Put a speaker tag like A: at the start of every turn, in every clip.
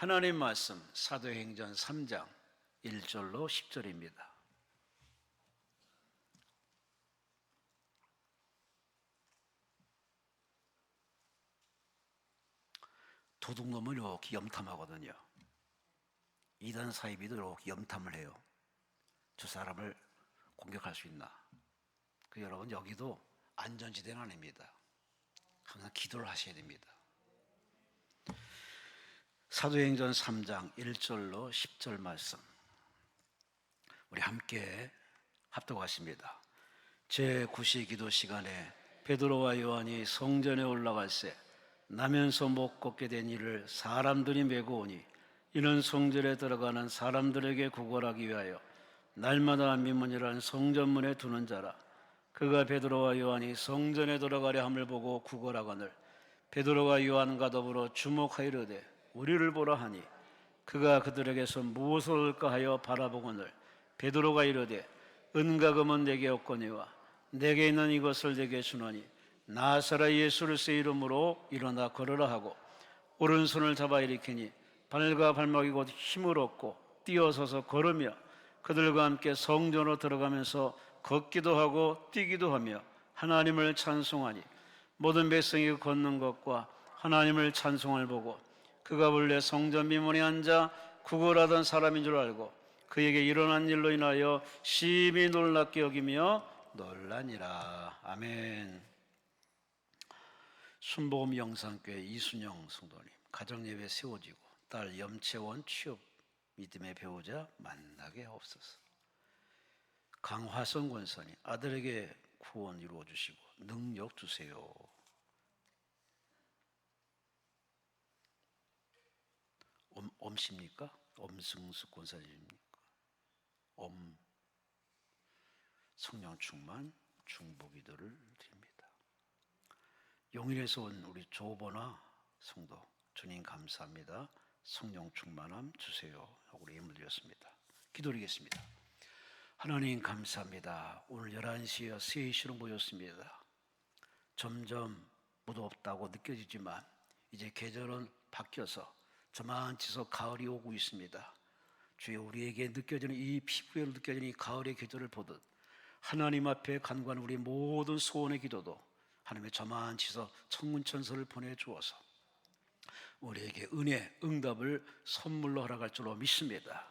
A: 하나님 말씀 사도행전 3장 1절로 10절입니다. 도둑놈을 이렇게 염탐하거든요. 이단 사이비도 이렇게 염탐을 해요. 저 사람을 공격할 수 있나? 여러분, 여기도 안전지대는 아닙니다. 항상 기도를 하셔야 됩니다. 사도행전 3장 1절로 10절 말씀 우리 함께 합독하십니다. 제9시 기도 시간에 베드로와 요한이 성전에 올라갈새 나면서 못 걷게 된 이를 사람들이 메고 오니 이는 성전에 들어가는 사람들에게 구걸하기 위하여 날마다 민문이라는 성전문에 두는 자라. 그가 베드로와 요한이 성전에 들어가려 함을 보고 구걸하거늘 베드로가 요한과 더불어 주목하이르되 우리를 보라 하니 그가 그들에게서 무엇을 얻을까 하여 바라보거늘 베드로가 이르되 은과 금은 내게 없거니와 내게 있는 이것을 내게 주노니 나사렛 예수 그리스도의 이름으로 일어나 걸으라 하고 오른손을 잡아 일으키니 발과 발목이 곧 힘을 얻고 뛰어서서 걸으며 그들과 함께 성전으로 들어가면서 걷기도 하고 뛰기도 하며 하나님을 찬송하니 모든 백성이 걷는 것과 하나님을 찬송을 보고 그가 본래 성전 미문에 앉아 구걸하던 사람인 줄 알고 그에게 일어난 일로 인하여 심히 놀랍게 여기며 놀라니라. 아멘. 순복음 영상교회 이순영 성도님, 가정예배 세워지고 딸 염채원 취업 믿음의 배우자 만나게 하옵소서. 강화성 권사님, 아들에게 구원 이루어 주시고 능력 주세요. 엄씨입니까? 엄승숙 권사님입니까? 성령 충만 중보기도를 드립니다. 용인에서 온 우리 조보나 성도, 주님 감사합니다. 성령 충만함 주세요 하고 예물 드렸습니다. 기도드리겠습니다. 하나님 감사합니다. 오늘 11시에 3시로 모였습니다. 점점 무덥다고 느껴지지만 이제 계절은 바뀌어서 저만치서 가을이 오고 있습니다. 주여, 우리에게 느껴지는 이 피부에 느껴지는 이 가을의 계절을 보듯 하나님 앞에 간구하는 우리 모든 소원의 기도도 하나님의 저만치서 천문천서를 보내주어서 우리에게 은혜, 응답을 선물로 허락할 줄로 믿습니다.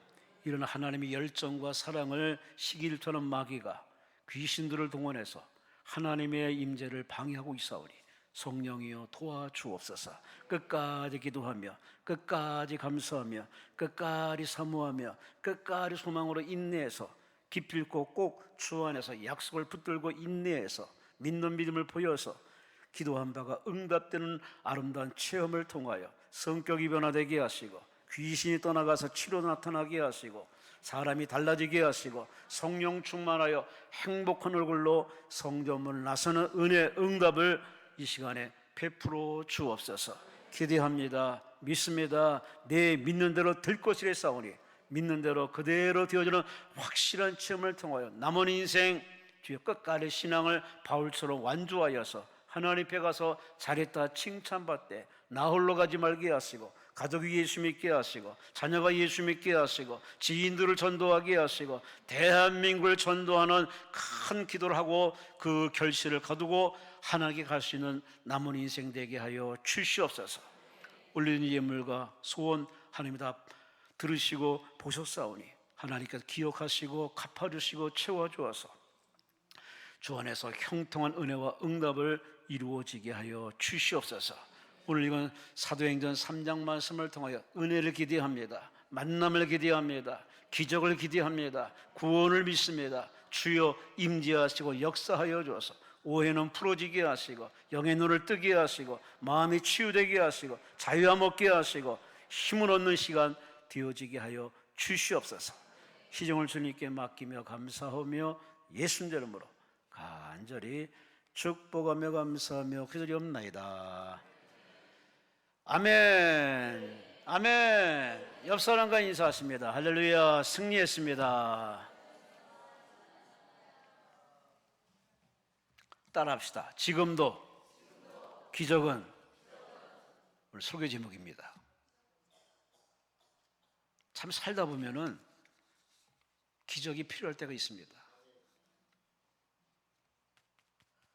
A: 이런 하나님의 열정과 사랑을 시기일처럼 마귀가 귀신들을 동원해서 하나님의 임재를 방해하고 있사오니 성령이여 도와주옵소서. 끝까지 기도하며 끝까지 감사하며 끝까지 사모하며 끝까지 소망으로 인내해서 기필코 꼭 주 안에서 약속을 붙들고 인내해서 믿는 믿음을 보여서 기도한 바가 응답되는 아름다운 체험을 통하여 성격이 변화되게 하시고 귀신이 떠나가서 치료 나타나게 하시고 사람이 달라지게 하시고 성령 충만하여 행복한 얼굴로 성전문을 나서는 은혜 응답을 이 시간에 베풀어 주옵소서. 기대합니다. 믿습니다. 내 믿는 대로 될 것이라 싸우니 믿는 대로 그대로 되어지는 확실한 체험을 통하여 남은 인생 주의 끝까지 신앙을 바울처럼 완주하여서 하나님 앞에 가서 잘했다 칭찬받되 나 홀로 가지 말게 하시고 가족이 예수 믿게 하시고 자녀가 예수 믿게 하시고 지인들을 전도하게 하시고 대한민국을 전도하는 큰 기도를 하고 그 결실을 거두고 하나님께 갈 수 있는 남은 인생 되게 하여 주시옵소서. 올리는 예물과 소원 하나님이 다 들으시고 보셨사오니 하나님께서 기억하시고 갚아주시고 채워주어서 주 안에서 형통한 은혜와 응답을 이루어지게 하여 주시옵소서. 오늘 이건 사도행전 3장 말씀을 통하여 은혜를 기대합니다. 만남을 기대합니다. 기적을 기대합니다. 구원을 믿습니다. 주여 임재하시고 역사하여 주어서 오해는 풀어지게 하시고 영의 눈을 뜨게 하시고 마음이 치유되게 하시고 자유함 얻게 하시고 힘을 얻는 시간 되어지게 하여 주시옵소서. 희정을 주님께 맡기며 감사하며 예수님 이름으로 간절히 축복하며 감사하며 기도리옵나이다. 아멘. 아멘. 옆 사람과 인사하십니다. 할렐루야. 승리했습니다. 따라합시다. 지금도 기적은 오늘 설교 제목입니다. 참 살다 보면은 기적이 필요할 때가 있습니다.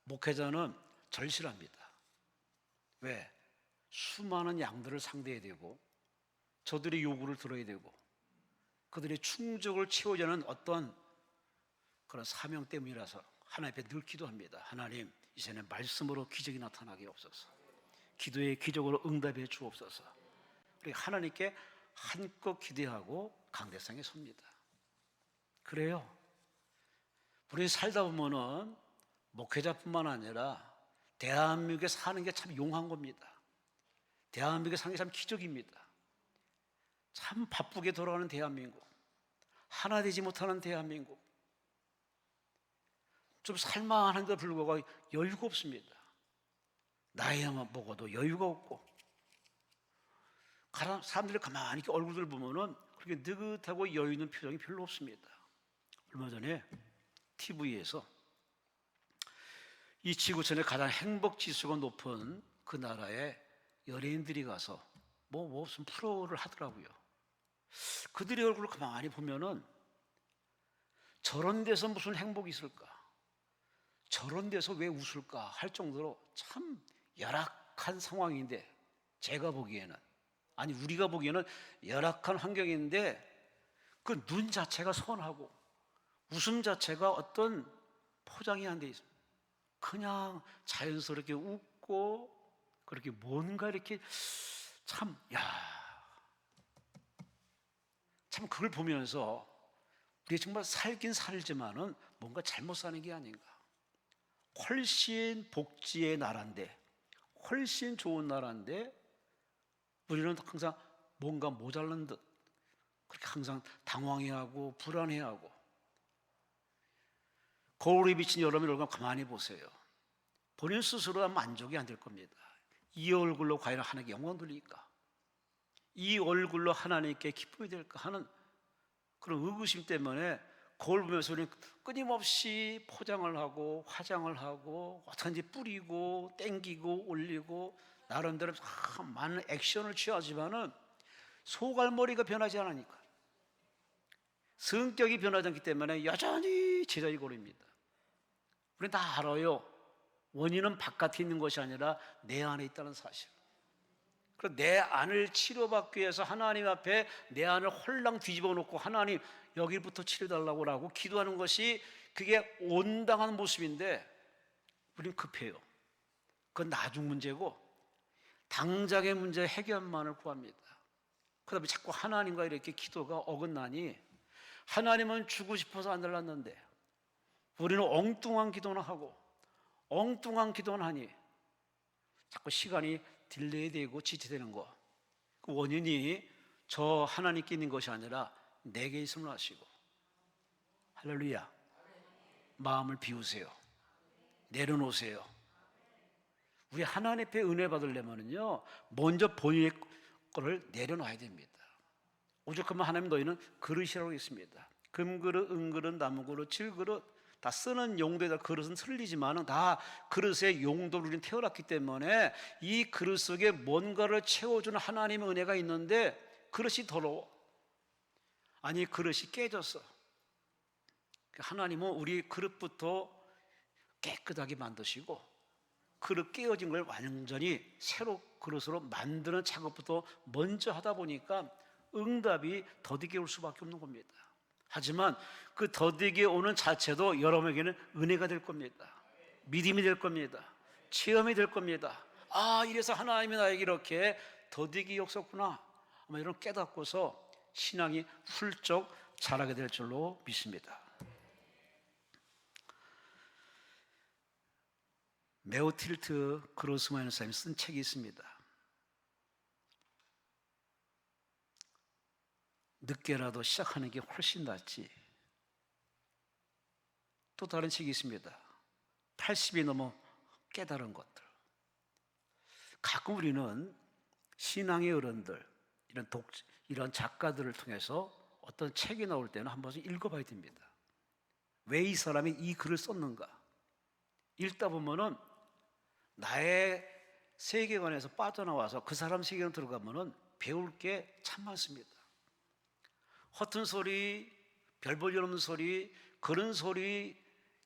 A: 목회자는 절실합니다. 왜? 수많은 양들을 상대해야 되고 저들의 요구를 들어야 되고 그들의 충족을 채우자는 어떤 그런 사명 때문이라서 하나님 앞에 늘 기도합니다. 하나님, 이제는 말씀으로 기적이 나타나게 없어서, 기도의 기적으로 응답해 주옵소서. 우리 하나님께 한껏 기대하고 강대상에 섭니다. 그래요. 우리 살다 보면은 목회자뿐만 아니라 대한민국에 사는 게 참 용한 겁니다. 대한민국에 사는 게 참 기적입니다. 참 바쁘게 돌아가는 대한민국, 하나 되지 못하는 대한민국, 좀 살만한데 불구하고 여유가 없습니다. 나이만 먹어도 여유가 없고, 사람들이 가만히 이렇게 얼굴들 보면은 그렇게 느긋하고 여유 있는 표정이 별로 없습니다. 얼마 전에 TV에서 이 지구촌에 가장 행복 지수가 높은 그 나라에 연예인들이 가서 무슨 프로를 하더라고요. 그들의 얼굴을 가만히 보면은 저런 데서 무슨 행복이 있을까? 저런 데서 왜 웃을까? 할 정도로 참 열악한 상황인데, 제가 보기에는, 아니 우리가 보기에는 열악한 환경인데 그 눈 자체가 선하고 웃음 자체가 어떤 포장이 안 돼 있습니다. 그냥 자연스럽게 웃고 그렇게 뭔가 이렇게 참 그걸 보면서 우리 정말 살긴 살지만은 뭔가 잘못 사는 게 아닌가. 훨씬 복지의 나라인데, 훨씬 좋은 나라인데 우리는 항상 뭔가 모자란 듯 그렇게 항상 당황해하고 불안해하고. 거울에 비친 여러분 얼굴 가만히 보세요. 본인 스스로가 만족이 안 될 겁니다. 이 얼굴로 과연 하나님께 영광 돌릴까? 이 얼굴로 하나님께 기쁨이 될까 하는 그런 의구심 때문에 거울 보면서 우리는 끊임없이 포장을 하고 화장을 하고 어떻게든지 뿌리고 땡기고 올리고 나름대로 많은 액션을 취하지만은 소갈머리가 변하지 않으니까, 성격이 변하지 않기 때문에 여전히 제자리 걸음입니다. 우리는 다 알아요. 원인은 바깥에 있는 것이 아니라 내 안에 있다는 사실. 그래서 내 안을 치료받기 위해서 하나님 앞에 내 안을 홀랑 뒤집어 놓고 하나님 여기부터 치료달라고 기도하는 것이 그게 온당한 모습인데 우린 급해요. 그건 나중 문제고 당장의 문제 해결만을 구합니다. 그 다음에 자꾸 하나님과 이렇게 기도가 어긋나니, 하나님은 주고 싶어서 안 달랐는데 우리는 엉뚱한 기도나 하고 엉뚱한 기도는 하니 자꾸 시간이 딜레이되고 지체되는 거, 그 원인이 저 하나님께 있는 것이 아니라 내게 있음을 아시고, 할렐루야, 마음을 비우세요. 내려놓으세요. 우리 하나님 앞에 은혜 받으려면요 먼저 본인의 거를 내려놔야 됩니다. 오죽하면 하나님 너희는 그릇이라고 했습니다. 금그릇, 은그릇, 나무그릇, 질그릇 다 쓰는 용도에 따라 그릇은 틀리지만 다 그릇의 용도를 우리는 태어났기 때문에 이 그릇 속에 뭔가를 채워주는 하나님의 은혜가 있는데 그릇이 더러워. 아니 그릇이 깨졌어. 하나님은 우리 그릇부터 깨끗하게 만드시고 그릇 깨어진 걸 완전히 새로 그릇으로 만드는 작업부터 먼저 하다 보니까 응답이 더디게 올 수밖에 없는 겁니다. 하지만 그 더디게 오는 자체도 여러분에게는 은혜가 될 겁니다. 믿음이 될 겁니다. 체험이 될 겁니다. 아, 이래서 하나님이 나에게 이렇게 더디게 역사구나, 아마 이런 깨닫고서 신앙이 훌쩍 자라게 될 줄로 믿습니다. 메오틸트 그로스만 사람이 쓴 책이 있습니다. 늦게라도 시작하는 게 훨씬 낫지. 또 다른 책이 있습니다. 80이 넘어 깨달은 것들. 가끔 우리는 신앙의 어른들, 이런 작가들을 통해서 어떤 책이 나올 때는 한 번씩 읽어봐야 됩니다. 왜 이 사람이 이 글을 썼는가? 읽다 보면은 나의 세계관에서 빠져나와서 그 사람 세계관 들어가면은 배울 게 참 많습니다. 허튼 소리, 별 볼 일 없는 소리, 그런 소리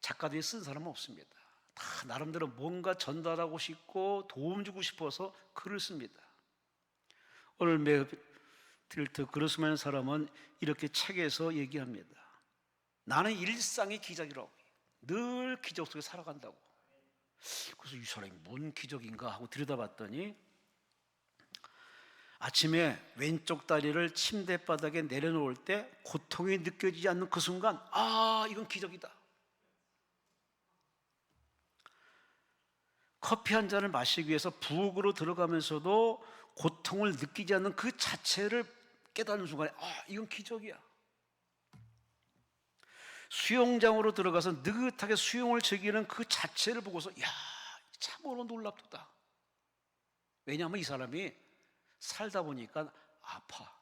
A: 작가들이 쓴 사람은 없습니다. 다 나름대로 뭔가 전달하고 싶고 도움 주고 싶어서 글을 씁니다. 오늘 메어필드 그루스만 사람은 이렇게 책에서 얘기합니다. 나는 일상의 기적이라고, 늘 기적 속에 살아간다고. 그래서 이 사람이 뭔 기적인가 하고 들여다봤더니 아침에 왼쪽 다리를 침대 바닥에 내려놓을 때 고통이 느껴지지 않는 그 순간, 아, 이건 기적이다. 커피 한 잔을 마시기 위해서 부엌으로 들어가면서도 고통을 느끼지 않는 그 자체를 깨닫는 순간에, 아, 이건 기적이야. 수영장으로 들어가서 느긋하게 수영을 즐기는 그 자체를 보고서, 야, 참으로 놀랍도다. 왜냐하면 이 사람이 살다 보니까 아파.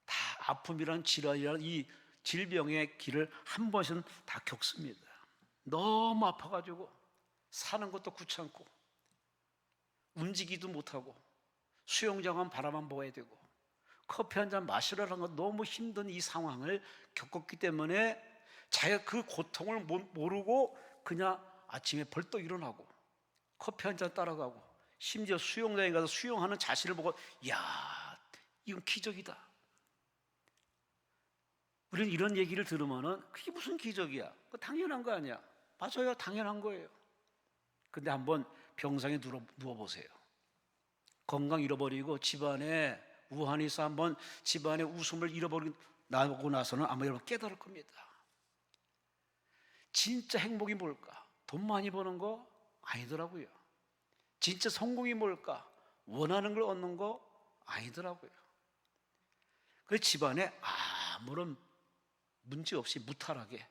A: 다 아픔이란 질환이란 이 질병의 길을 한 번씩은 다 겪습니다. 너무 아파가지고 사는 것도 귀찮고 움직이도 못하고 수영장은 바라만 보아야 되고 커피 한 잔 마시라는 건 너무 힘든 이 상황을 겪었기 때문에 자기가 그 고통을 모르고 그냥 아침에 벌떡 일어나고 커피 한 잔 따라가고 심지어 수영장에 가서 수영하는 자신을 보고, 야, 이건 기적이다. 우리는 이런 얘기를 들으면은 그게 무슨 기적이야? 그거 당연한 거 아니야? 맞아요, 당연한 거예요. 근데 한번 병상에 누워보세요. 건강 잃어버리고 집안에 우환이 있어 한번 집안의 웃음을 나고 나서는 아마 여러분 깨달을 겁니다. 진짜 행복이 뭘까? 돈 많이 버는 거 아니더라고요. 진짜 성공이 뭘까? 원하는 걸 얻는 거 아니더라고요. 그 집안에 아무런 문제 없이 무탈하게,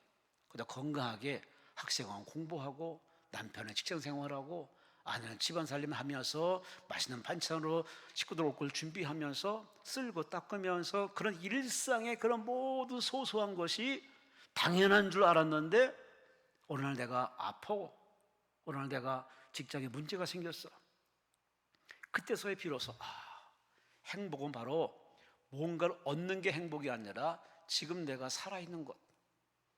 A: 그다 건강하게 학생활 공부하고 남편은 직장 생활하고 아내는 집안 살림하면서 맛있는 반찬으로 식구들 올 걸 준비하면서 쓸고 닦으면서 그런 일상의 그런 모든 소소한 것이 당연한 줄 알았는데 어느 날 내가 아프고 어느 날 내가 직장에 문제가 생겼어. 그때서야 비로소 행복은 바로 뭔가를 얻는 게 행복이 아니라 지금 내가 살아있는 것,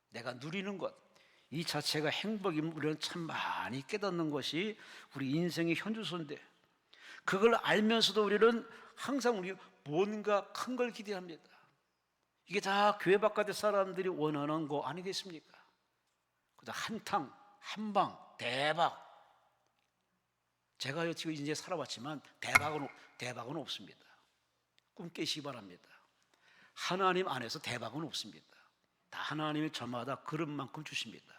A: 내가 누리는 것, 이 자체가 행복임을 우리는 참 많이 깨닫는 것이 우리 인생의 현주소인데 그걸 알면서도 우리는 항상 우리 뭔가 큰 걸 기대합니다. 이게 다 교회 바깥의 사람들이 원하는 거 아니겠습니까? 한탕, 한방, 대박. 제가 지금 이제 살아왔지만 대박은 없습니다. 꿈 깨시기 바랍니다. 하나님 안에서 대박은 없습니다. 다 하나님이 저마다 그릇만큼 주십니다.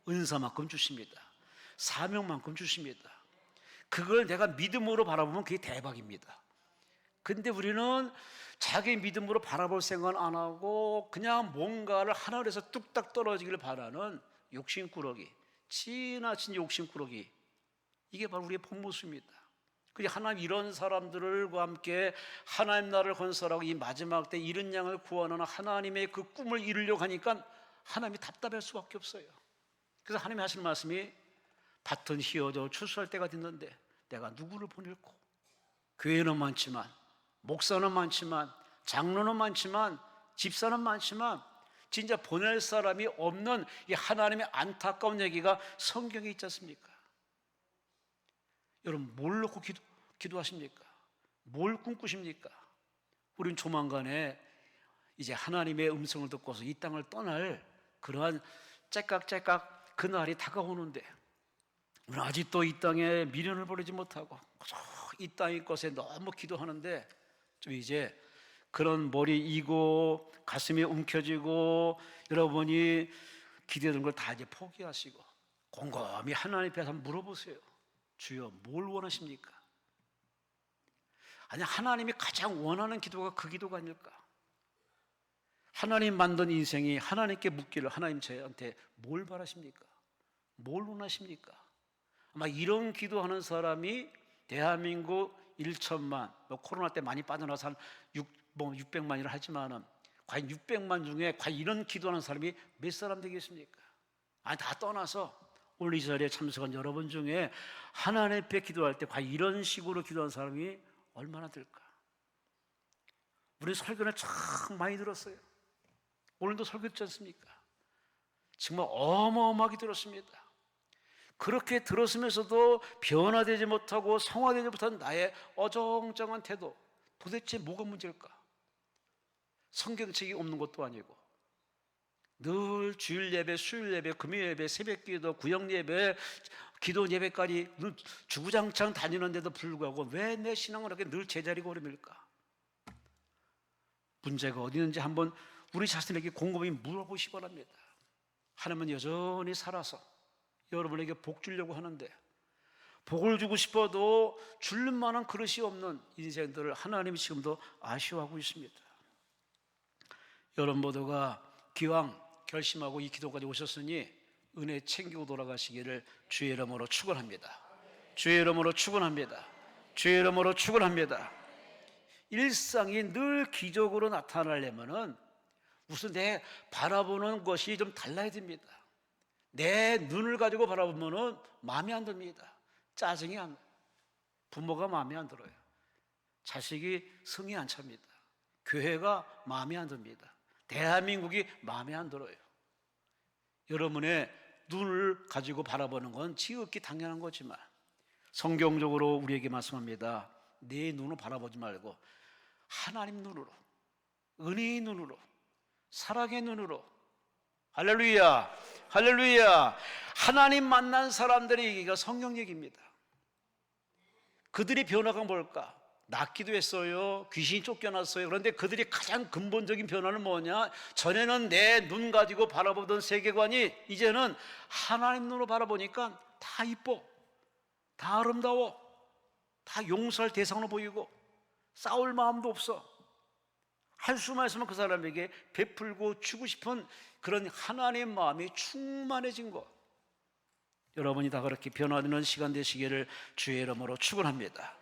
A: 은사만큼 주십니다. 사명만큼 주십니다. 그걸 내가 믿음으로 바라보면 그게 대박입니다. 근데 우리는 자기 믿음으로 바라볼 생각은 안 하고 그냥 뭔가를 하늘에서 뚝딱 떨어지기를 바라는 욕심꾸러기, 지나친 욕심꾸러기, 이게 바로 우리의 본 모습입니다. 그리고 하나님 이런 사람들과 함께 하나님 나라를 건설하고 이 마지막 때 이른 양을 구원하는 하나님의 그 꿈을 이루려고 하니까 하나님이 답답할 수밖에 없어요. 그래서 하나님이 하시는 말씀이 밭은 휘어져 추수할 때가 됐는데 내가 누구를 보낼고, 교회는 많지만 목사는 많지만 장로는 많지만 집사는 많지만 진짜 보낼 사람이 없는 이 하나님의 안타까운 얘기가 성경에 있지 않습니까? 여러분 뭘 놓고 기도하십니까? 뭘 꿈꾸십니까? 우린 조만간에 이제 하나님의 음성을 듣고서 이 땅을 떠날 그러한 째깍째깍 그날이 다가오는데 우리는 아직도 이 땅에 미련을 버리지 못하고 이 땅의 것에 너무 기도하는데 좀 이제 그런 머리 이고 가슴이 움켜쥐고 여러분이 기대하는 걸 다 이제 포기하시고 곰곰이 하나님 앞에 한번 물어보세요. 주여 뭘 원하십니까? 아니 하나님이 가장 원하는 기도가 그 기도가 아닐까? 하나님 만든 인생이 하나님께 묻기를 하나님 저한테 뭘 바라십니까? 뭘 원하십니까? 아마 이런 기도하는 사람이 대한민국 1천만, 코로나 때 많이 빠져나서 한 600만이라 하지만은 과연 600만 중에 과연 이런 기도하는 사람이 몇 사람 되겠습니까? 아니 다 떠나서 오늘 이 자리에 참석한 여러분 중에 하나님 앞에 기도할 때 과연 이런 식으로 기도하는 사람이 얼마나 될까? 우리 설교를 참 많이 들었어요. 오늘도 설교 듣지 않습니까? 정말 어마어마하게 들었습니다. 그렇게 들었으면서도 변화되지 못하고 성화되지 못한 나의 어정쩡한 태도, 도대체 뭐가 문제일까? 성경책이 없는 것도 아니고 늘 주일 예배, 수요일 예배, 금요일 예배, 새벽 기도, 구역 예배, 기도 예배까지 주구장창 다니는데도 불구하고 왜 내 신앙은 이렇게 늘 제자리 걸음일까? 문제가 어디 있는지 한번 우리 자신에게 곰곰이 물어보시기 바랍니다. 하나님은 여전히 살아서 여러분에게 복 주려고 하는데, 복을 주고 싶어도 줄 만한 그릇이 없는 인생들을 하나님이 지금도 아쉬워하고 있습니다. 여러분 모두가 기왕 결심하고 이 기도까지 오셨으니 은혜 챙기고 돌아가시기를 주의 이름으로 축원합니다. 주의 이름으로 축원합니다. 주의 이름으로 축원합니다. 일상이 늘 기적으로 나타나려면은 우선 내 바라보는 것이 좀 달라야 됩니다. 내 눈을 가지고 바라보면은 마음에 안 듭니다. 짜증이 안 나요. 부모가 마음에 안 들어요. 자식이 성이 안 찹니다. 교회가 마음에 안 듭니다. 대한민국이 마음에 안 들어요. 여러분의 눈을 가지고 바라보는 건 지극히 당연한 거지만 성경적으로 우리에게 말씀합니다. 내 눈을 바라보지 말고 하나님 눈으로, 은혜의 눈으로, 사랑의 눈으로. 할렐루야, 할렐루야. 하나님 만난 사람들의 얘기가 성경 얘기입니다. 그들의 변화가 뭘까? 낫기도 했어요. 귀신이 쫓겨났어요. 그런데 그들이 가장 근본적인 변화는 뭐냐? 전에는 내 눈 가지고 바라보던 세계관이 이제는 하나님 눈으로 바라보니까 다 이뻐, 다 아름다워, 다 용서할 대상으로 보이고 싸울 마음도 없어. 할 수만 있으면 그 사람에게 베풀고 주고 싶은 그런 하나님의 마음이 충만해진 것. 여러분이 다 그렇게 변화되는 시간 되시기를 주의 이름으로 축원합니다.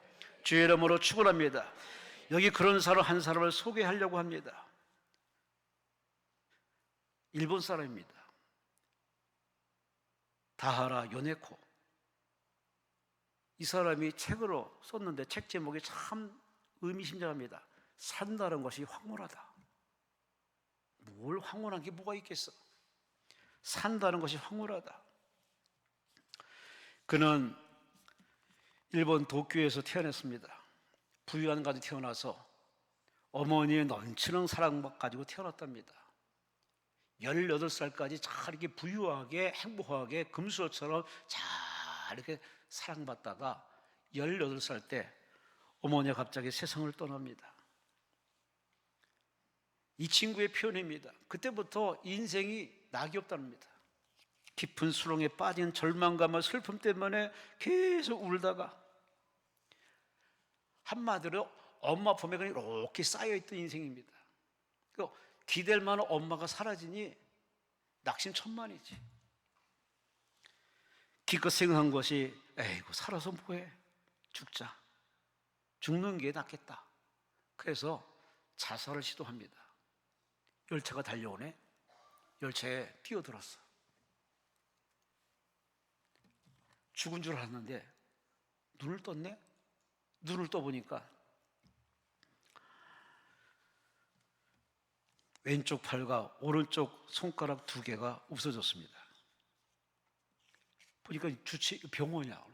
A: 주의 이름으로 축원합니다. 여기 그런 사람 한 사람을 소개하려고 합니다. 일본 사람입니다. 다하라 요네코. 이 사람이 책으로 썼는데 책 제목이 참 의미심장합니다. 산다는 것이 황홀하다. 뭘 황홀한 게 뭐가 있겠어? 산다는 것이 황홀하다. 그는 일본 도쿄에서 태어났습니다. 부유한 가정에 태어나서 어머니의 넘치는 사랑 가지고 태어났답니다. 18살까지 잘 이렇게 부유하게 행복하게 금수저처럼 잘 이렇게 사랑받다가 18살 때 어머니가 갑자기 세상을 떠납니다. 이 친구의 표현입니다. 그때부터 인생이 낙이 없답니다. 깊은 수렁에 빠진 절망감과 슬픔 때문에 계속 울다가 한마디로 엄마 품에 그냥 이렇게 쌓여있던 인생입니다. 기댈 만한 엄마가 사라지니 낙심천만이지. 기껏 생각한 것이 에이구 살아서 뭐해, 죽자, 죽는 게 낫겠다. 그래서 자살을 시도합니다. 열차가 달려오네. 열차에 뛰어들었어. 죽은 줄 알았는데 눈을 떴네. 눈을 떠보니까 왼쪽 팔과 오른쪽 손가락 2개가 없어졌습니다. 보니까 병원이야.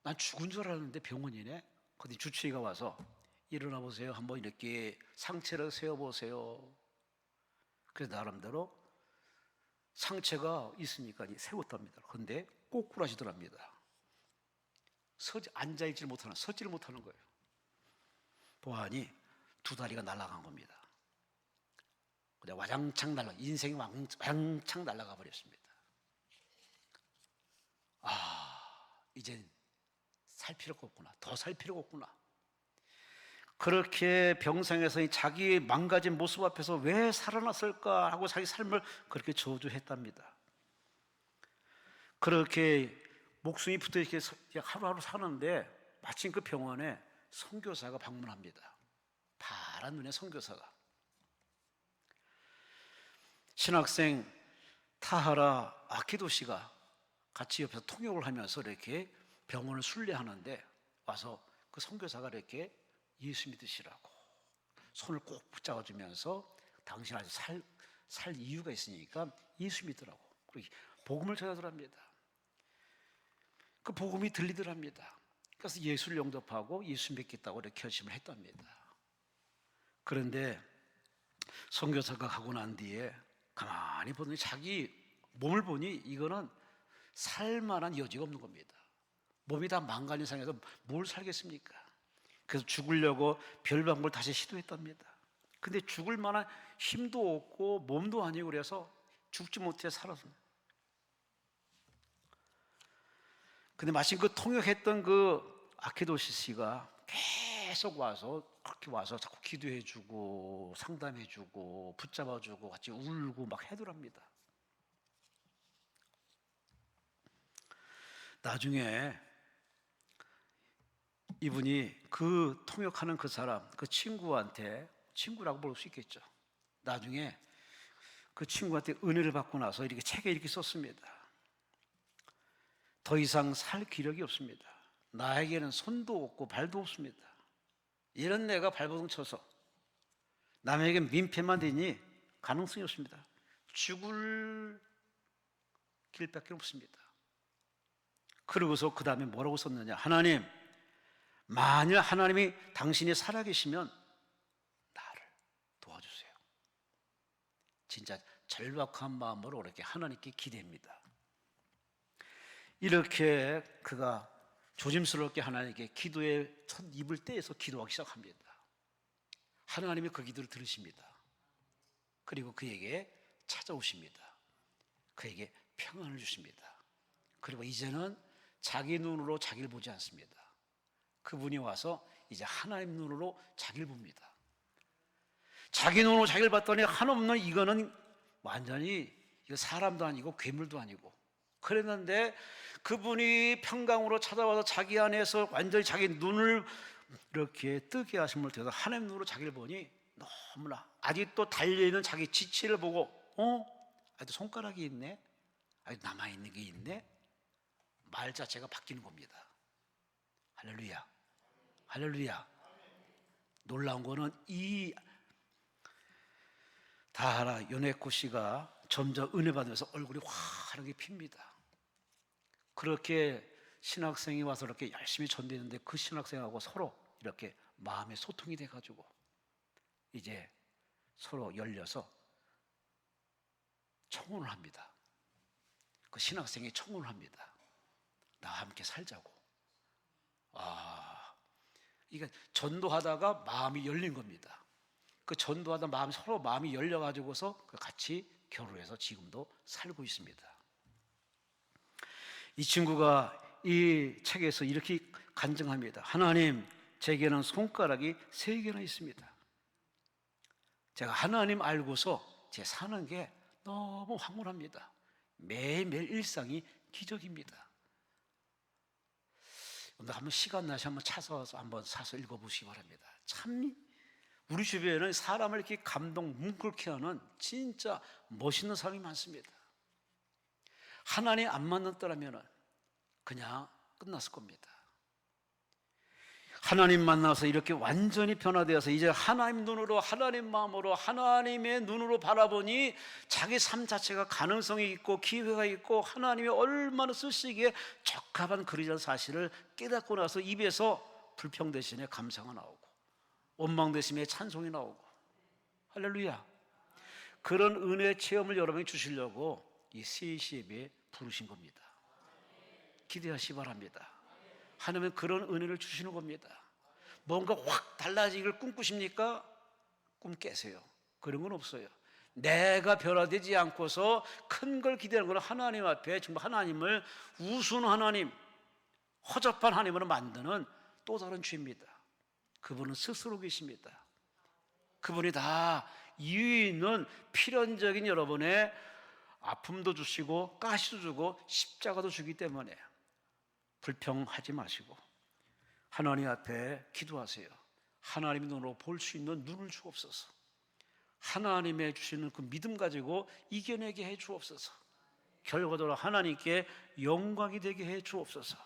A: 난 죽은 줄 알았는데 병원이네. 근데 주치의가 와서 일어나 보세요. 한번 이렇게 상체를 세워보세요. 그래서 나름대로 상체가 있으니까 세웠답니다. 그런데 꼬꾸라지더랍니다. 앉아있지 못하는, 서지를 못하는 거예요. 보아하니 2다리가 날아간 겁니다. 그냥 와장창 인생이 와장창 날아가 버렸습니다. 이젠 살 필요가 없구나. 더 살 필요가 없구나. 그렇게 병상에서 자기의 망가진 모습 앞에서 왜 살아났을까 하고 자기 삶을 그렇게 저주했답니다. 그렇게 목숨이 붙어 이렇게 하루하루 사는데 마침 그 병원에 선교사가 방문합니다. 파란 눈의 선교사가. 신학생 타하라 아키도 씨가 같이 옆에서 통역을 하면서 이렇게 병원을 순례하는데 와서 그 선교사가 이렇게 예수 믿으시라고 손을 꼭 붙잡아주면서 당신 아주 살 이유가 있으니까 예수 믿으라고. 그리고 복음을 전하더랍니다. 그 복음이 들리더랍니다. 그래서 예수를 영접하고 예수 믿겠다고 이렇게 결심을 했답니다. 그런데 선교사가 가고 난 뒤에 가만히 보더니 자기 몸을 보니 이거는 살만한 여지가 없는 겁니다. 몸이 다 망가진 상황에서 뭘 살겠습니까? 그래서 죽으려고 별방법을 다시 시도했답니다. 근데 죽을 만한 힘도 없고 몸도 아니고 그래서 죽지 못해 살았습니다. 근데 마침 그 통역했던 그 아케도시 씨가 계속 와서 그렇게 와서 자꾸 기도해주고 상담해주고 붙잡아주고 같이 울고 막 해더랍니다. 나중에 이분이 그 통역하는 그 사람, 그 친구한테, 친구라고 볼 수 있겠죠. 나중에 그 친구한테 은혜를 받고 나서 이렇게 책에 이렇게 썼습니다. 더 이상 살 기력이 없습니다. 나에게는 손도 없고 발도 없습니다. 이런 내가 발버둥 쳐서 남에게 민폐만 되니 가능성이 없습니다. 죽을 길밖에 없습니다. 그러고서 그 다음에 뭐라고 썼느냐? 하나님, 만일 하나님이 당신이 살아계시면 나를 도와주세요. 진짜 절박한 마음으로 이렇게 하나님께 기대합니다. 이렇게 그가 조심스럽게 하나님께 기도의 첫 입을 떼서 기도하기 시작합니다. 하나님이 그 기도를 들으십니다. 그리고 그에게 찾아오십니다. 그에게 평안을 주십니다. 그리고 이제는 자기 눈으로 자기를 보지 않습니다. 그분이 와서 이제 하나님 눈으로 자기를 봅니다. 자기 눈으로 자기를 봤더니 한없는 이거는 완전히 이거 사람도 아니고 괴물도 아니고 그랬는데 그분이 평강으로 찾아와서 자기 안에서 완전히 자기 눈을 이렇게 뜨게 하심을 통해서 하나님 눈으로 자기를 보니 너무나 아직도 달려있는 자기 지체를 보고 아직도 손가락이 있네, 아직도 남아있는 게 있네, 말 자체가 바뀌는 겁니다. 할렐루야, 할렐루야. 놀라운 거는 이 다하라 요네코 씨가 점점 은혜 받으면서 얼굴이 환하게 핍니다. 그렇게 신학생이 와서 이렇게 열심히 전도했는데 그 신학생하고 서로 이렇게 마음의 소통이 돼가지고 이제 서로 열려서 청혼을 합니다. 그 신학생이 청혼을 합니다. 나와 함께 살자고. 이게 전도하다가 마음이 열린 겁니다. 그 전도하다 서로 마음이 열려가지고서 같이 결혼해서 지금도 살고 있습니다. 이 친구가 이 책에서 이렇게 간증합니다. 하나님, 제게는 손가락이 3개나 있습니다. 제가 하나님 알고서 제 사는 게 너무 황홀합니다. 매일매일 일상이 기적입니다. 오늘 한번 시간 나시 한번 한번 사서 읽어보시기 바랍니다. 참 우리 주변에는 사람을 이렇게 감동 뭉클게 하는 진짜 멋있는 사람이 많습니다. 하나님 안 만났더라면 그냥 끝났을 겁니다. 하나님 만나서 이렇게 완전히 변화되어서 이제 하나님 눈으로, 하나님 마음으로, 하나님의 눈으로 바라보니 자기 삶 자체가 가능성이 있고 기회가 있고 하나님이 얼마나 쓰시기에 적합한 글이라는 사실을 깨닫고 나서 입에서 불평 대신에 감사가 나오고 원망 대신에 찬송이 나오고 할렐루야. 그런 은혜 체험을 여러분이 주시려고 이 CACF에 부르신 겁니다. 기대하시기 바랍니다. 하나님은 그런 은혜를 주시는 겁니다. 뭔가 확 달라지기를 꿈꾸십니까? 꿈 깨세요. 그런 건 없어요. 내가 변화되지 않고서 큰 걸 기대하는 건 하나님 앞에 정말 하나님을 우스운 하나님, 허접한 하나님으로 만드는 또 다른 죄입니다. 그분은 스스로 계십니다. 그분이 다 이유 있는 필연적인 여러분의 아픔도 주시고 가시도 주고 십자가도 주기 때문에 불평하지 마시고 하나님 앞에 기도하세요. 하나님의 눈으로 볼 수 있는 눈을 주옵소서. 하나님의 주시는 그 믿음 가지고 이겨내게 해 주옵소서. 결과적으로 하나님께 영광이 되게 해 주옵소서.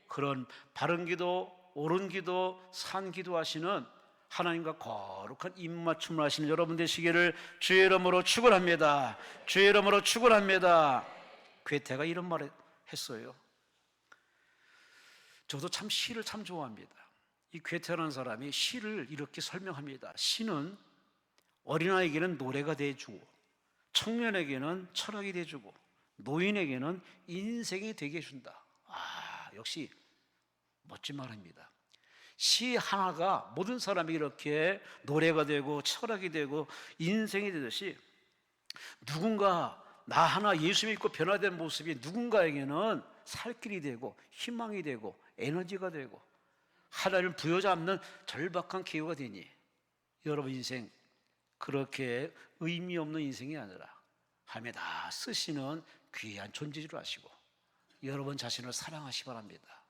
A: 그런 바른 기도, 옳은 기도, 산 기도 하시는 하나님과 거룩한 입맞춤을 하시는 여러분 되시기를 주의 이름으로 축원합니다. 주의 이름으로 축원합니다. 괴테가 이런 말을 했어요. 저도 참 시를 참 좋아합니다. 이 괴테라는 사람이 시를 이렇게 설명합니다. 시는 어린아이에게는 노래가 돼주고, 청년에게는 철학이 돼주고, 노인에게는 인생이 되게 해준다. 역시 멋진 말입니다. 시 하나가 모든 사람이 이렇게 노래가 되고 철학이 되고 인생이 되듯이, 누군가 나 하나 예수 믿고 변화된 모습이 누군가에게는 살 길이 되고 희망이 되고 에너지가 되고 하나님을 부여잡는 절박한 기회가 되니, 여러분 인생 그렇게 의미 없는 인생이 아니라 하나님의 다 쓰시는 귀한 존재로 하시고, 여러분 자신을 사랑하시 바랍니다.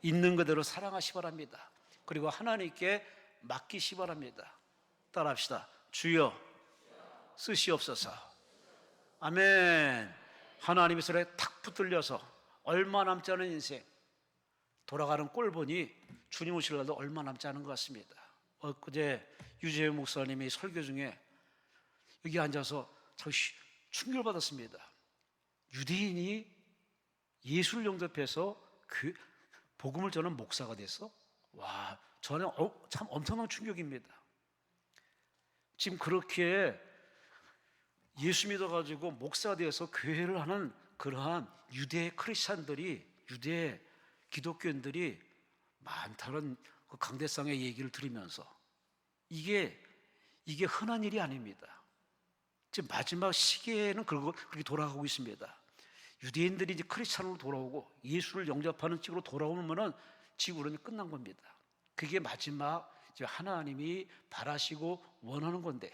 A: 있는 그대로 사랑하시 바랍니다. 그리고 하나님께 맡기시 바랍니다. 따라합시다. 주여 쓰시옵소서. 아멘. 하나님의 손에 탁 붙들려서 얼마 남지 않은 인생, 돌아가는 꼴 보니 주님 오실 날도 얼마 남지 않은 것 같습니다. 엊그제 유재현 목사님이 설교 중에 여기 앉아서 참 충격을 받았습니다. 유대인이 예수를 영접해서 복음을 전하는 목사가 됐어? 와, 저는 참 엄청난 충격입니다. 지금 그렇게 예수 믿어가지고 목사가 되어서 교회를 하는 그러한 유대 크리스찬들이, 유대 기독교인들이 많다는 그 강대상의 얘기를 들으면서 이게 흔한 일이 아닙니다. 지금 마지막 시기에는 그렇게 돌아가고 있습니다. 유대인들이 이제 크리스찬으로 돌아오고 예수를 영접하는 쪽으로 돌아오면은 지구는 끝난 겁니다. 그게 마지막 이제 하나님이 바라시고 원하는 건데,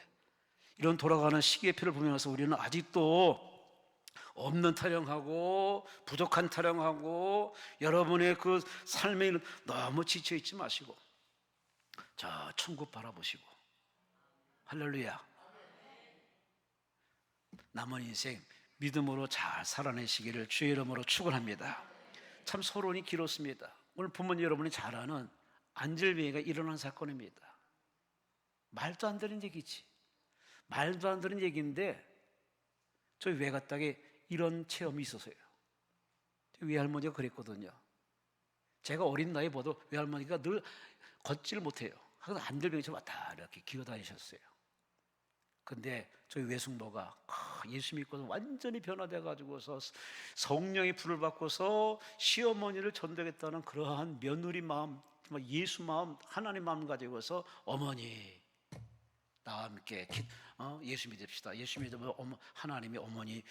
A: 이런 돌아가는 시기의 표를 보면서 우리는 아직도 없는 타령하고 부족한 타령하고 여러분의 그 삶에 너무 지쳐 있지 마시고 저 천국 바라보시고, 할렐루야, 남은 인생 믿음으로 잘 살아내시기를 주의 이름으로 축원합니다. 참 서론이 길었습니다. 오늘 부모님 여러분이 잘 아는 안질병이가 일어난 사건입니다. 말도 안 되는 얘기지. 말도 안 되는 얘기인데 저희 외가댁에 이런 체험이 있어서요. 외할머니가 그랬거든요. 제가 어린 나이 보도 외할머니가 늘 걷지를 못해요. 항상 안질병처럼 왔다 이렇게 기어다니셨어요. 근데 저희 외숙모가 예수 믿고서 완전히 변화돼 가지고서 성령의 불을 받고서 시어머니를 전도하겠다는 그러한 며느리 마음, 예수 마음, 하나님 마음 가지고서 어머니 나와 함께 예수 믿읍시다. 예수 믿으면 하나님이 어머니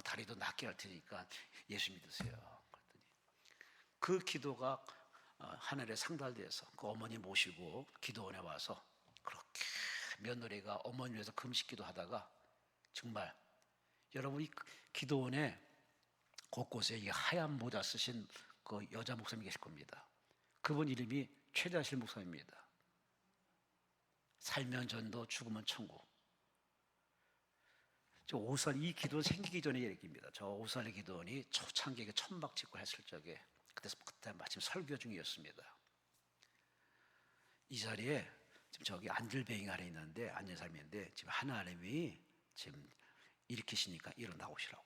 A: 다리도 낫게 할 테니까 예수 믿으세요. 그랬더니 그 기도가 하늘에 상달돼서 그 어머니 모시고 기도원에 와서 그렇게 며느리가 어머니를 위해서 금식기도 하다가, 정말 여러분 이 기도원에 곳곳에 이 하얀 모자 쓰신 그 여자 목사님이 계실 겁니다. 그분 이름이 최자실 목사입니다. 살면 전도, 죽으면 천국. 저 오살, 이 기도는 생기기 전의 얘기입니다. 저 오살의 기도원이 초창기에 천막 짓고 했을 적에 그때 마침 설교 중이었습니다. 이 자리에 지금 저기 안들뱅이가 하나 있는데, 앉은 사람인데 지금 하나님이 지금 일으키시니까 일어나오시라고.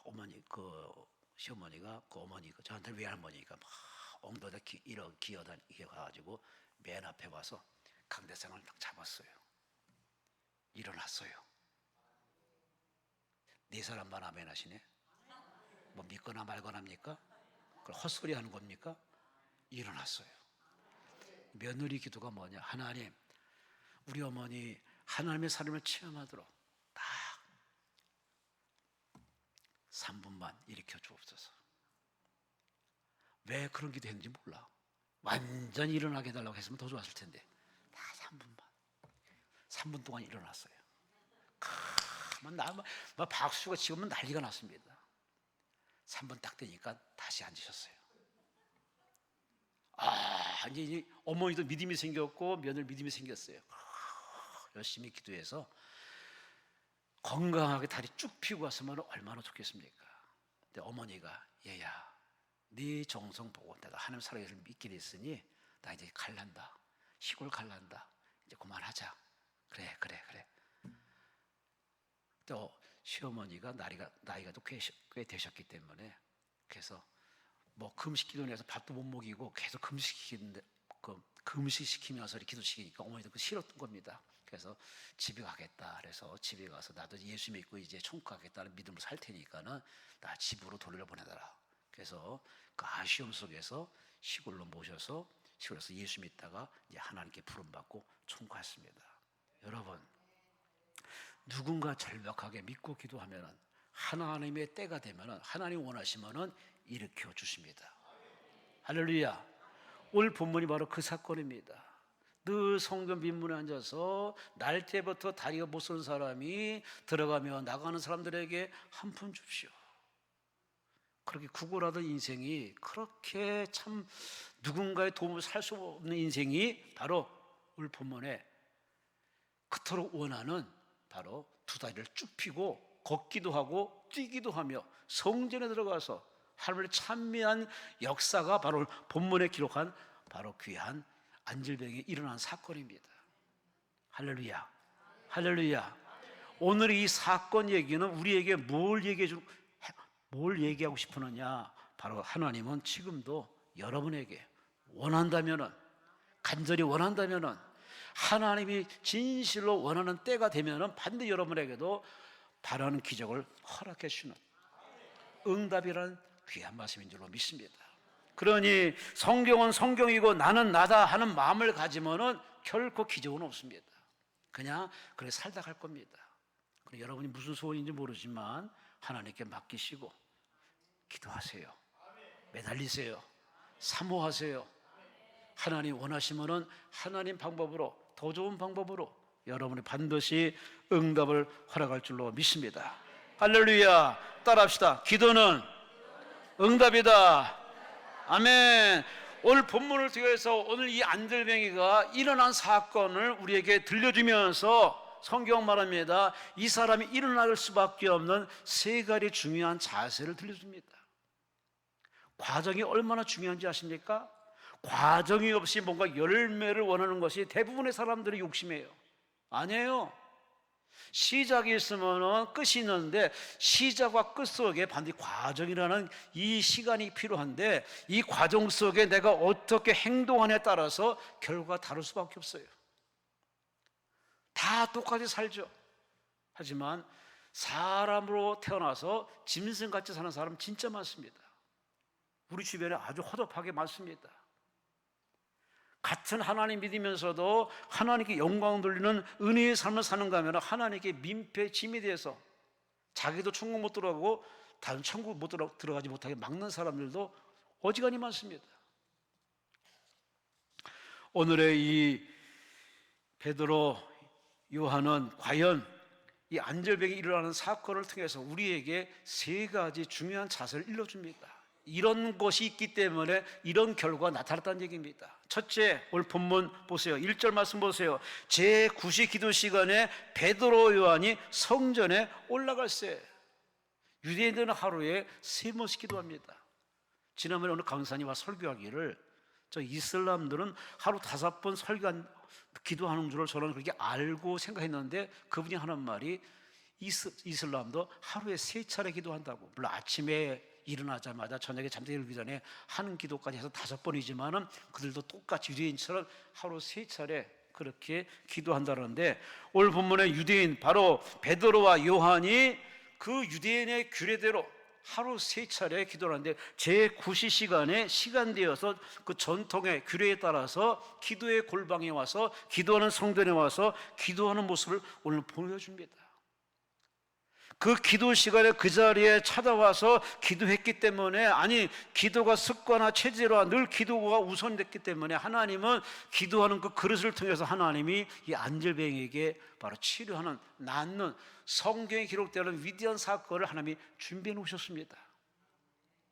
A: 어머니 시어머니가 어머니가 저한테 외할머니가 막 엉덩이다 기어가지고 맨 앞에 와서 강대상을 딱 잡았어요. 일어났어요. 네 사람만 아멘 하시네. 뭐 믿거나 말거나 합니까? 그걸 헛소리 하는 겁니까? 일어났어요. 며느리 기도가 뭐냐? 하나님, 우리 어머니 하나님의 삶을 체험하도록 딱 3분만 일으켜 주옵소서. 왜 그런 기도 했는지 몰라. 완전히 일어나게 해달라고 했으면 더 좋았을 텐데 다 3분 동안 일어났어요. 막 박수가 치면 난리가 났습니다. 3분 딱 되니까 다시 앉으셨어요. 이제 어머니도 믿음이 생겼고 며느리 믿음이 생겼어요. 열심히 기도해서 건강하게 다리 쭉 펴고 왔으면 얼마나 좋겠습니까? 근데 어머니가 얘야, 네 정성 보고 내가 하나님 살아계실 믿게 됐으니 나 이제 갈란다. 시골 갈란다. 이제 그만하자. 그래. 또 시어머니가 나이가 또 꽤 되셨기 때문에, 그래서 뭐 금식기도 내서 밥도 못 먹이고 계속 금식시키면서 이렇게 기도시키니까 어머니도 그 싫었던 겁니다. 그래서 집에 가겠다. 그래서 집에 가서 나도 예수 믿고 이제 천국 가겠다는 믿음으로 살 테니까는 나 집으로 돌려보내더라. 그래서 그 아쉬움 속에서 시골로 모셔서 시골에서 예수 믿다가 이제 하나님께 부름받고 천국 갔습니다. 여러분, 누군가 절박하게 믿고 기도하면은 하나님의 때가 되면은 하나님 원하시면은 일으켜 주십니다. 할렐루야. 오늘 본문이 바로 그 사건입니다. 늘 성전 민문에 앉아서 날 때부터 다리가 못 서는 사람이 들어가며 나가는 사람들에게 한 푼 줍시오. 그렇게 구걸하던 인생이, 그렇게 참 누군가의 도움을 살 수 없는 인생이 바로 오늘 본문에 그토록 원하는 바로 두 다리를 쭉 펴고 걷기도 하고 뛰기도 하며 성전에 들어가서 하나님을 찬미한 역사가 바로 본문에 기록한 바로 귀한 안질병이 일어난 사건입니다. 할렐루야. 할렐루야. 오늘 이 사건 얘기는 우리에게 뭘 얘기하고 싶으느냐? 바로 하나님은 지금도 여러분에게 원한다면은, 간절히 원한다면은, 하나님이 진실로 원하는 때가 되면은 반드시 여러분에게도 바라는 기적을 허락해 주시는 응답이라는 귀한 말씀인 줄로 믿습니다. 그러니 성경은 성경이고 나는 나다 하는 마음을 가지면은 결코 기적은 없습니다. 그냥 그렇게 살다 갈 겁니다. 여러분이 무슨 소원인지 모르지만 하나님께 맡기시고 기도하세요. 매달리세요. 사모하세요. 하나님 원하시면은 하나님 방법으로, 더 좋은 방법으로 여러분이 반드시 응답을 허락할 줄로 믿습니다. 할렐루야. 따라합시다. 기도는 응답이다. 아멘. 오늘 본문을 통해서 오늘 이 안들뱅이가 일어난 사건을 우리에게 들려주면서 성경 말합니다. 이 사람이 일어날 수밖에 없는 세 가지 중요한 자세를 들려줍니다. 과정이 얼마나 중요한지 아십니까? 과정이 없이 뭔가 열매를 원하는 것이 대부분의 사람들의 욕심이에요. 아니에요. 시작이 있으면 끝이 있는데 시작과 끝 속에 반드시 과정이라는 이 시간이 필요한데, 이 과정 속에 내가 어떻게 행동하냐에 따라서 결과가 다를 수밖에 없어요. 다 똑같이 살죠. 하지만 사람으로 태어나서 짐승같이 사는 사람 진짜 많습니다. 우리 주변에 아주 허접하게 많습니다. 같은 하나님 믿으면서도 하나님께 영광 돌리는 은혜의 삶을 사는가 하면 하나님께 민폐 짐이 돼서 자기도 천국 못 들어가고 다른 천국 못 들어가지 못하게 막는 사람들도 어지간히 많습니다. 오늘의 이 베드로, 요한은 과연 이 안절병이 일어나는 사건을 통해서 우리에게 세 가지 중요한 자세를 일러줍니다. 이런 것이 있기 때문에 이런 결과가 나타났다는 얘기입니다. 첫째, 오늘 본문 보세요. 1절 말씀 보세요. 제9시 기도 시간에 베드로, 요한이 성전에 올라갈세. 유대인들은 하루에 3번씩 기도합니다. 지난번에 오늘 강사님과 설교하기를, 저 이슬람들은 하루 5번 기도하는 줄을 저는 그렇게 알고 생각했는데, 그분이 하는 말이 이슬람도 하루에 3차례 기도한다고. 물론 아침에 일어나자마자 저녁에 잠들기 전에 하는 기도까지 해서 5번이지만은 그들도 똑같이 유대인처럼 하루 3차례 그렇게 기도한다는데, 오늘 본문의 유대인 바로 베드로와 요한이 그 유대인의 규례대로 하루 3차례 기도를 하는데, 제9시 시간에 시간되어서 그 전통의 규례에 따라서 기도의 골방에 와서 기도하는 성전에 와서 기도하는 모습을 오늘 보여줍니다. 그 기도 시간에 그 자리에 찾아와서 기도했기 때문에, 아니 기도가 습관화 체질화 늘 기도가 우선됐기 때문에 하나님은 기도하는 그 그릇을 통해서 하나님이 이 안질병에게 바로 치료하는, 낫는, 성경에 기록되는 위대한 사건을 하나님이 준비해 놓으셨습니다.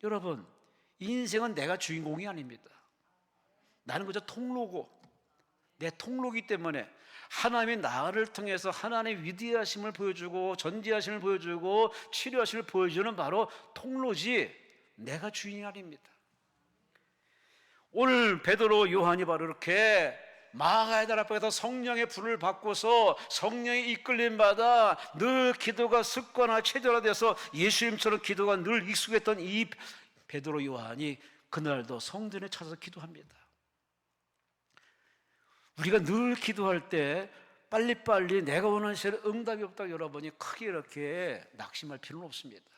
A: 여러분, 인생은 내가 주인공이 아닙니다. 나는 그저 통로고, 내 통로이기 때문에 하나님이 나를 통해서 하나님의 위대하심을 보여주고 전지하심을 보여주고 치료하심을 보여주는 바로 통로지 내가 주인이 아닙니다. 오늘 베드로, 요한이 바로 이렇게 마가야단 앞에서 성령의 불을 받고서 성령의 이끌림 받아 늘 기도가 습관화 체질화돼서 예수님처럼 기도가 늘 익숙했던 이 베드로 요한이 그날도 성전에 찾아서 기도합니다. 우리가 늘 기도할 때 빨리빨리 내가 원하는 시간에 응답이 없다고 여러분이 크게 이렇게 낙심할 필요는 없습니다.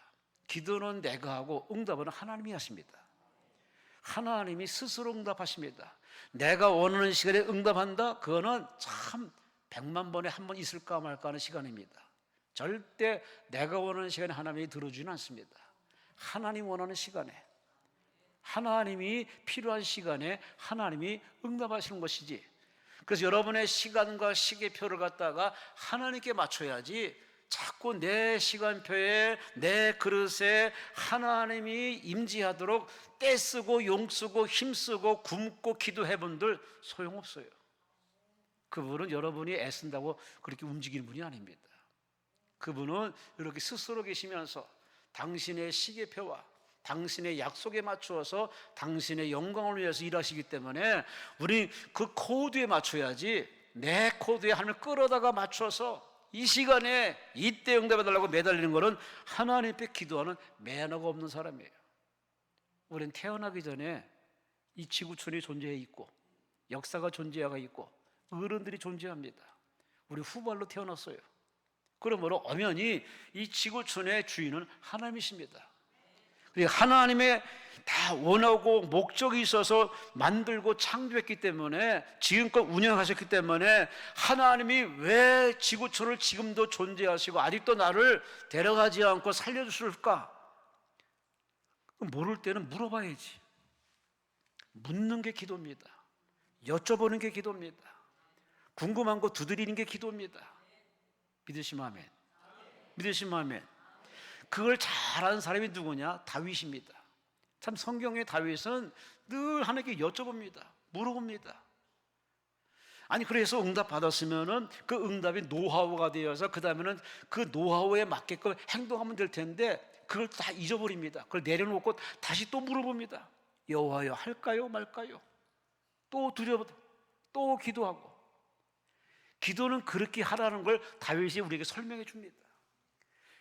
A: 기도는 내가 하고 응답은 하나님이 하십니다. 하나님이 스스로 응답하십니다. 내가 원하는 시간에 응답한다? 그거는 참 100만 번에 한 번 있을까 말까 하는 시간입니다. 절대 내가 원하는 시간에 하나님이 들어주지는 않습니다. 하나님 원하는 시간에, 하나님이 필요한 시간에 하나님이 응답하시는 것이지, 그래서 여러분의 시간과 시계표를 갖다가 하나님께 맞춰야지 자꾸 내 시간표에 내 그릇에 하나님이 임재하도록 떼쓰고 용쓰고 힘쓰고 굶고 기도해 분들 소용없어요. 그분은 여러분이 애쓴다고 그렇게 움직이는 분이 아닙니다. 그분은 이렇게 스스로 계시면서 당신의 시계표와 당신의 약속에 맞추어서 당신의 영광을 위해서 일하시기 때문에 우리 그 코드에 맞춰야지, 내 코드에 하나님을 끌어다가 맞춰서 이 시간에 이때 응답해달라고 매달리는 것은 하나님 앞에 기도하는 매너가 없는 사람이에요. 우리는 태어나기 전에 이 지구촌이 존재해 있고 역사가 존재하고 있고 어른들이 존재합니다. 우리 후발로 태어났어요. 그러므로 엄연히 이 지구촌의 주인은 하나님이십니다. 하나님의 다 원하고 목적이 있어서 만들고 창조했기 때문에, 지금껏 운영하셨기 때문에 하나님이 왜 지구촌을 지금도 존재하시고 아직도 나를 데려가지 않고 살려주실까? 모를 때는 물어봐야지. 묻는 게 기도입니다. 여쭤보는 게 기도입니다. 궁금한 거 두드리는 게 기도입니다. 믿으시면 아멘. 믿으시면 아멘. 그걸 잘하는 사람이 누구냐? 다윗입니다. 참 성경의 다윗은 늘 하나님께 여쭤봅니다. 물어봅니다. 아니 그래서 응답 받았으면은 그 응답이 노하우가 되어서 그 다음에는 그 노하우에 맞게끔 행동하면 될 텐데 그걸 다 잊어버립니다. 그걸 내려놓고 다시 또 물어봅니다. 여호와여 할까요 말까요? 또 두려워, 또 기도하고. 기도는 그렇게 하라는 걸 다윗이 우리에게 설명해 줍니다.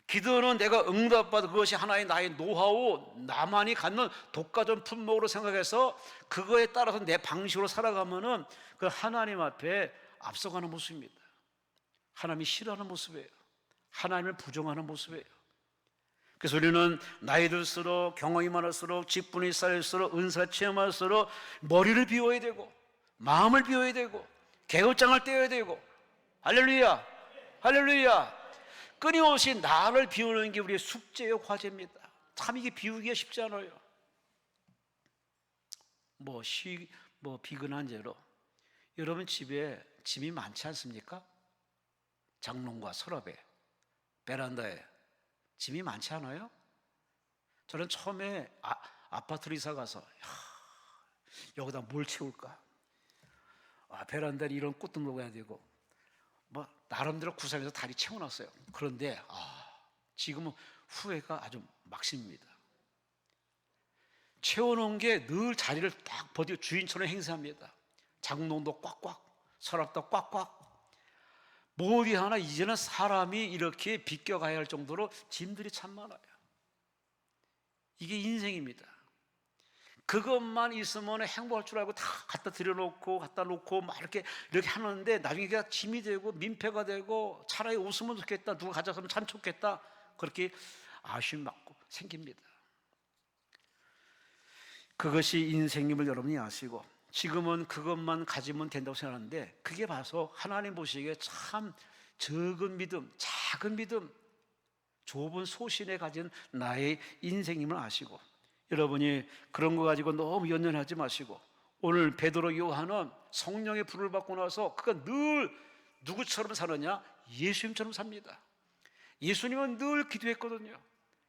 A: 기도는 내가 응답받아 그것이 하나의 나의 노하우, 나만이 갖는 독과점 품목으로 생각해서 그거에 따라서 내 방식으로 살아가면은 그 하나님 앞에 앞서가는 모습입니다. 하나님이 싫어하는 모습이에요. 하나님을 부정하는 모습이에요. 그래서 우리는 나이 들수록, 경험이 많을수록, 직분이 쌓일수록, 은사 체험할수록 머리를 비워야 되고 마음을 비워야 되고 개울장을 떼어야 되고, 할렐루야, 할렐루야. 끊임없이 나를 비우는 게 우리의 숙제요, 과제입니다. 참 이게 비우기가 쉽지 않아요. 비근한 죄로 여러분 집에 짐이 많지 않습니까? 장롱과 서랍에, 베란다에 짐이 많지 않아요? 저는 처음에 아파트로 이사 가서 여기다 뭘 채울까? 베란다에 이런 꽃도 놓아야 되고 나름대로 구상해서 다리 채워놨어요. 그런데 지금은 후회가 아주 막심입니다. 채워놓은 게 늘 자리를 딱 버티고 주인처럼 행세합니다. 장롱도 꽉꽉, 서랍도 꽉꽉. 머리 하나 이제는 사람이 이렇게 비껴가야 할 정도로 짐들이 참 많아요. 이게 인생입니다. 그것만 있으면 행복할 줄 알고 다 갖다 들여놓고 갖다 놓고 막 이렇게 하는데 나중에 그게 짐이 되고 민폐가 되고, 차라리 웃으면 좋겠다, 누가 가져가면 참 좋겠다, 그렇게 아쉬움이 막 생깁니다. 그것이 인생임을 여러분이 아시고 지금은 그것만 가지면 된다고 생각하는데 그게 봐서 하나님 보시기에 참 적은 믿음, 작은 믿음, 좁은 소신에 가진 나의 인생임을 아시고, 여러분이 그런 거 가지고 너무 연연하지 마시고, 오늘 베드로 요한은 성령의 불을 받고 나서 그가 늘 누구처럼 사느냐? 예수님처럼 삽니다. 예수님은 늘 기도했거든요.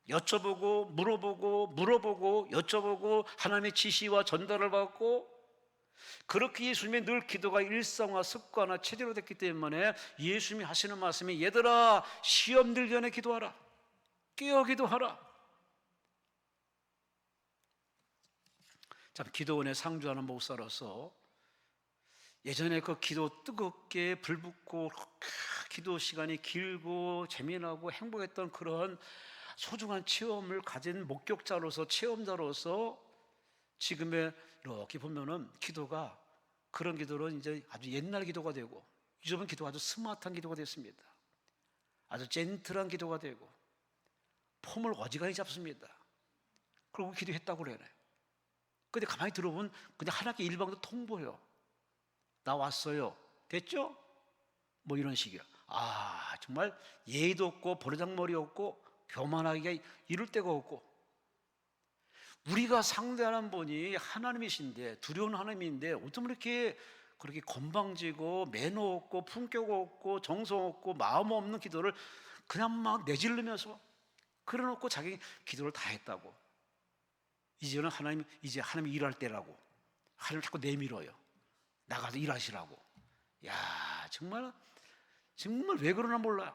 A: 여쭤보고 물어보고 여쭤보고 하나님의 지시와 전달을 받고, 그렇게 예수님의 늘 기도가 일상화, 습관화, 체제로 됐기 때문에 예수님이 하시는 말씀이 얘들아 시험 들기 전에 기도하라, 깨어 기도하라. 참 기도원에 상주하는 목사로서 예전에 그 기도 뜨겁게 불붙고 기도 시간이 길고 재미나고 행복했던 그런 소중한 체험을 가진 목격자로서 체험자로서 지금의 이렇게 보면은 기도가 그런 기도는 이제 아주 옛날 기도가 되고 요즘은 기도가 아주 스마트한 기도가 됐습니다. 아주 젠틀한 기도가 되고 폼을 어지간히 잡습니다. 그리고 기도했다고 그래요. 근데 가만히 들어보면 그냥 하나님께 일방도 통보해요. 나 왔어요. 됐죠? 뭐 이런 식이야. 아, 정말 예의도 없고 버르장머리 없고 교만하기가 이럴 데가 없고, 우리가 상대하는 분이 하나님이신데, 두려운 하나님인데 어쩜 이렇게 그렇게 건방지고 매너 없고 품격 없고 정성 없고 마음 없는 기도를 그냥 막 내질르면서 그래놓고 자기 기도를 다 했다고. 이제는 이제 하나님 일할 때라고 하나님 자꾸 내밀어요. 나가서 일하시라고. 야, 정말 왜 그러나 몰라요.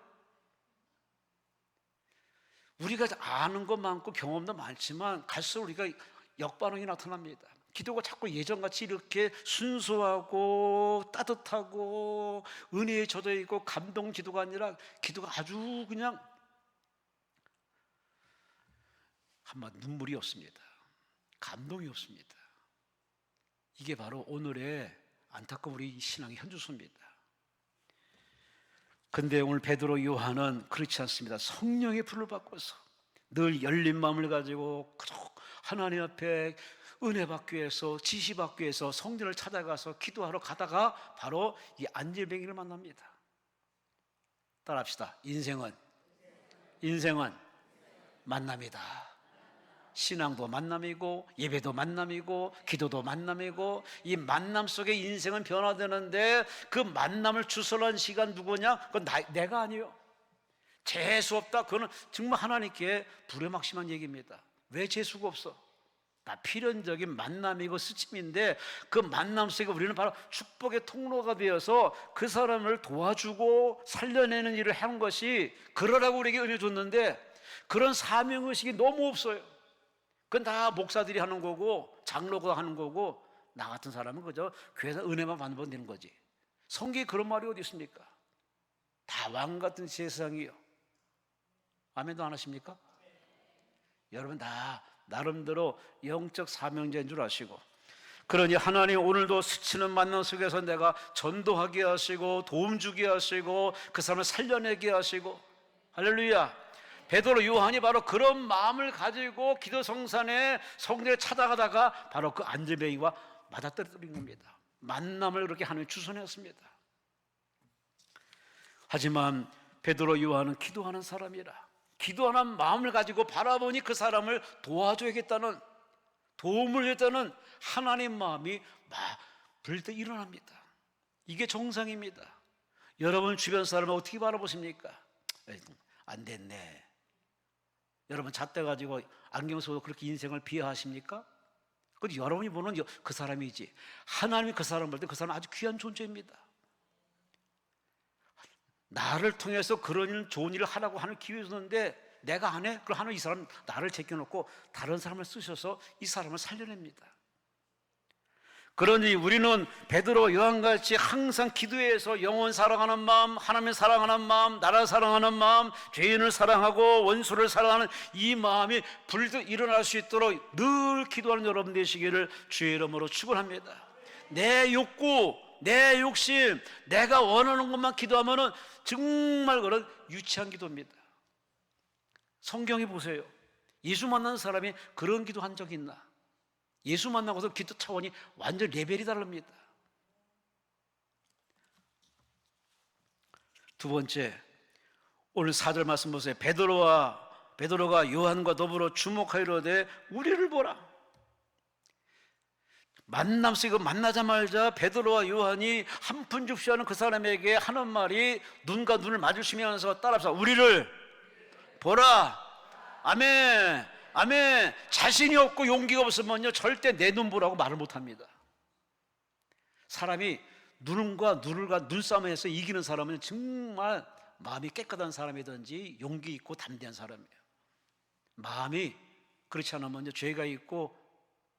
A: 우리가 아는 것 많고 경험도 많지만 갈수록 우리가 역반응이 나타납니다. 기도가 자꾸 예전같이 이렇게 순수하고 따뜻하고 은혜에 젖어 있고 감동 기도가 아니라 기도가 아주 그냥 한마디 눈물이 없습니다. 감동이 없습니다. 이게 바로 오늘의 안타까운 우리 신앙의 현주소입니다. 근데 오늘 베드로 요한은 그렇지 않습니다. 성령의 불을 받고서 늘 열린 마음을 가지고 하나님 앞에 은혜 받기 위해서 지시 받기 위해서 성전을 찾아가서 기도하러 가다가 바로 이 안질뱅이를 만납니다. 따라합시다. 인생은 만남이다. 신앙도 만남이고 예배도 만남이고 기도도 만남이고, 이 만남 속에 인생은 변화되는데 그 만남을 주설한 시간 누구냐? 그건 내가 아니요. 재수 없다. 그거는 정말 하나님께 불효막심한 얘기입니다. 왜 재수가 없어? 다 필연적인 만남이고 스침인데 그 만남 속에 우리는 바로 축복의 통로가 되어서 그 사람을 도와주고 살려내는 일을 하는 것이, 그러라고 우리에게 은혜 줬는데 그런 사명의식이 너무 없어요. 그건 다 목사들이 하는 거고 장로가 하는 거고, 나 같은 사람은 그저 교회에서 은혜만 받으면 되는 거지. 성경에 그런 말이 어디 있습니까? 다 왕 같은 세상이요. 아멘도 안 하십니까? 여러분 다 나름대로 영적 사명자인 줄 아시고, 그러니 하나님 오늘도 스치는 만남 속에서 내가 전도하게 하시고 도움 주게 하시고 그 사람을 살려내게 하시고, 할렐루야. 베드로 요한이 바로 그런 마음을 가지고 기도 성산에 성전에 찾아가다가 바로 그 안질뱅이와 맞아떨어진 겁니다. 만남을 그렇게 하나님이 주선했습니다. 하지만 베드로 요한은 기도하는 사람이라, 기도하는 마음을 가지고 바라보니 그 사람을 도와줘야겠다는, 도움을 주겠다는 하나님 마음이 막 불때 일어납니다. 이게 정상입니다. 여러분 주변 사람을 어떻게 바라보십니까? 안 됐네. 여러분 잣대 가지고 안경 쓰고 그렇게 인생을 비하하십니까? 그건 여러분이 보는 그 사람이지, 하나님이 그 사람을 볼 때 그 사람은 아주 귀한 존재입니다. 나를 통해서 그런 좋은 일을 하라고 하는 기회를 줬는데 내가 안 해? 그럼 하나님 이 사람 나를 제껴놓고 다른 사람을 쓰셔서 이 사람을 살려냅니다. 그러니 우리는 베드로 요한같이 항상 기도해서 영혼 사랑하는 마음, 하나님 사랑하는 마음, 나라 사랑하는 마음, 죄인을 사랑하고 원수를 사랑하는 이 마음이 불듯 일어날 수 있도록 늘 기도하는 여러분 되시기를 주의 이름으로 축원합니다. 내 욕구, 내 욕심, 내가 원하는 것만 기도하면은 정말 그런 유치한 기도입니다. 성경에 보세요. 예수 만난 사람이 그런 기도한 적이 있나? 예수 만나고서 기도 차원이 완전 레벨이 다릅니다. 두 번째, 오늘 4절 말씀 보세요. 베드로가 요한과 더불어 주목하이로되 우리를 보라. 만남 속에 만나자마자 베드로와 요한이 한 푼 줍시 하는 그 사람에게 하는 말이, 눈과 눈을 마주치면서 따라합시다. 우리를 보라. 아멘. 아멘. 자신이 없고 용기가 없으면요 절대 내 눈 보라고 말을 못합니다. 사람이 눈과 눈싸움에서 이기는 사람은 정말 마음이 깨끗한 사람이든지 용기 있고 담대한 사람이에요. 마음이 그렇지 않으면요 죄가 있고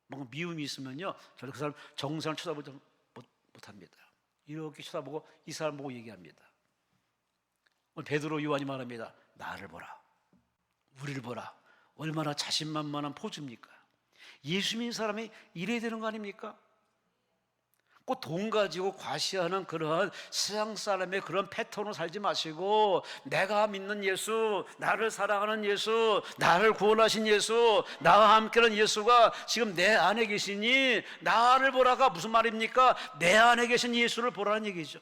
A: 뭔가 미움이 있으면요 절대 그 사람 정상을 쳐다보지 못합니다. 이렇게 쳐다보고 이 사람 보고 얘기합니다. 오늘 베드로 요한이 말합니다. 나를 보라, 우리를 보라. 얼마나 자신만만한 포즈입니까? 예수 믿는 사람이 이래야 되는 거 아닙니까? 꼭 돈 가지고 과시하는 그런 서양 사람의 그런 패턴으로 살지 마시고, 내가 믿는 예수, 나를 사랑하는 예수, 나를 구원하신 예수, 나와 함께하는 예수가 지금 내 안에 계시니 나를 보라가 무슨 말입니까? 내 안에 계신 예수를 보라는 얘기죠.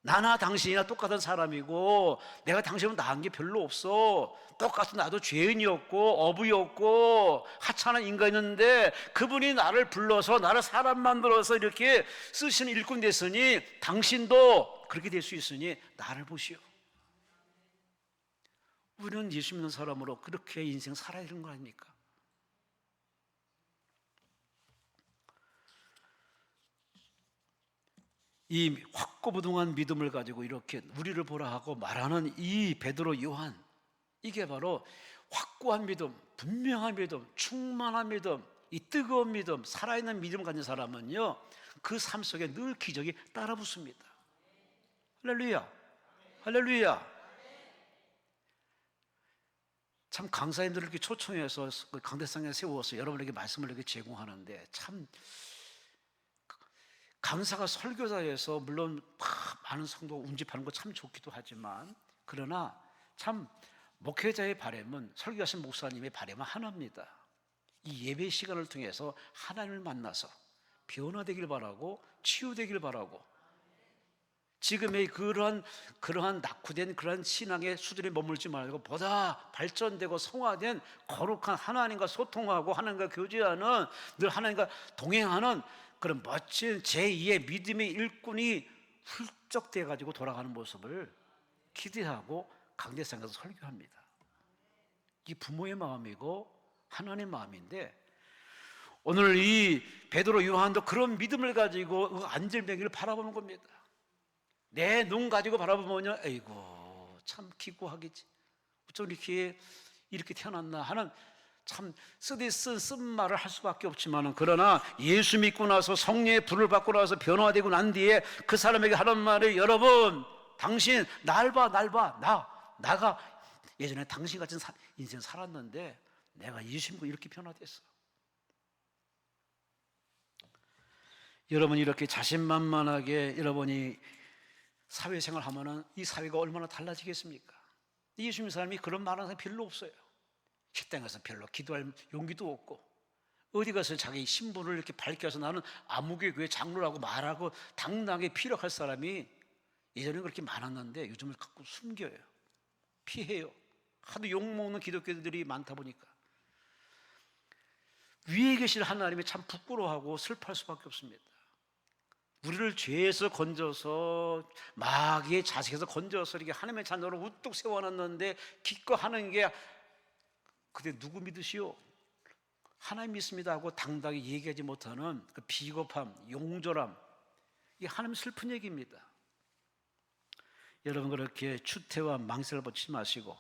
A: 나나 당신이나 똑같은 사람이고, 내가 당신은 나은 게 별로 없어. 똑같은 나도 죄인이었고 어부였고 하찮은 인간이었는데, 그분이 나를 불러서 나를 사람 만들어서 이렇게 쓰시는 일꾼 됐으니 당신도 그렇게 될 수 있으니 나를 보시오. 우리는 예수 믿는 사람으로 그렇게 인생 살아야 되는 거 아닙니까? 이 확고부동한 믿음을 가지고 이렇게 우리를 보라 하고 말하는 이 베드로 요한, 이게 바로 확고한 믿음, 분명한 믿음, 충만한 믿음, 이 뜨거운 믿음, 살아있는 믿음 가진 사람은요, 그 삶 속에 늘 기적이 따라붙습니다. 할렐루야, 할렐루야. 참 강사님들을 이렇게 초청해서 강대상에 세워서 여러분에게 말씀을 이렇게 제공하는데, 참 강사가 설교자에서 물론 많은 성도 운집하는 거 참 좋기도 하지만, 그러나 참 목회자의 바람은, 설교하신 목사님의 바람은 하나입니다. 이 예배 시간을 통해서 하나님을 만나서 변화되길 바라고, 치유되길 바라고, 지금의 그러한 낙후된 그러한 신앙의 수준에 머물지 말고 보다 발전되고 성화된 거룩한 하나님과 소통하고 하나님과 교제하는, 늘 하나님과 동행하는 그런 멋진 제2의 믿음의 일꾼이 훌쩍 돼가지고 돌아가는 모습을 기대하고 강대상에서 설교합니다. 이 부모의 마음이고 하나님의 마음인데, 오늘 이 베드로 요한도 그런 믿음을 가지고 그 안절뱅이를 바라보는 겁니다. 내 눈 가지고 바라보면 에이고 참 기구하겠지, 어쩜 이렇게 태어났나 하는, 참 쓴 말을 할 수밖에 없지만, 그러나 예수 믿고 나서 성령의 불을 받고 나서 변화되고 난 뒤에 그 사람에게 하는 말이, 여러분 당신 날 봐, 나가 예전에 당신 같은 인생 살았는데 내가 예수 믿고 이렇게 변화됐어. 여러분이 이렇게 자신만만하게 여러분이 사회생활 하면은 이 사회가 얼마나 달라지겠습니까? 예수 믿는 사람이 그런 말하는 사람이 별로 없어요. 식당 가서 별로 기도할 용기도 없고, 어디 가서 자기 신분을 이렇게 밝혀서 나는 아무개 교회 장로라고 말하고 당당하게 피력할 사람이 예전에 그렇게 많았는데 요즘은 갖고 숨겨요. 피해요. 하도 욕먹는 기독교들이 많다 보니까 위에 계신 하나님이 참 부끄러워하고 슬퍼할 수밖에 없습니다. 우리를 죄에서 건져서, 마귀의 자식에서 건져서 이렇게 하나님의 자녀로 우뚝 세워놨는데 기꺼하는 게, 그때 누구 믿으시오? 하나님 믿습니다 하고 당당히 얘기하지 못하는 그 비겁함, 용졸함, 이게 하나님 슬픈 얘기입니다. 여러분, 그렇게 추태와 망설을 벗지 마시고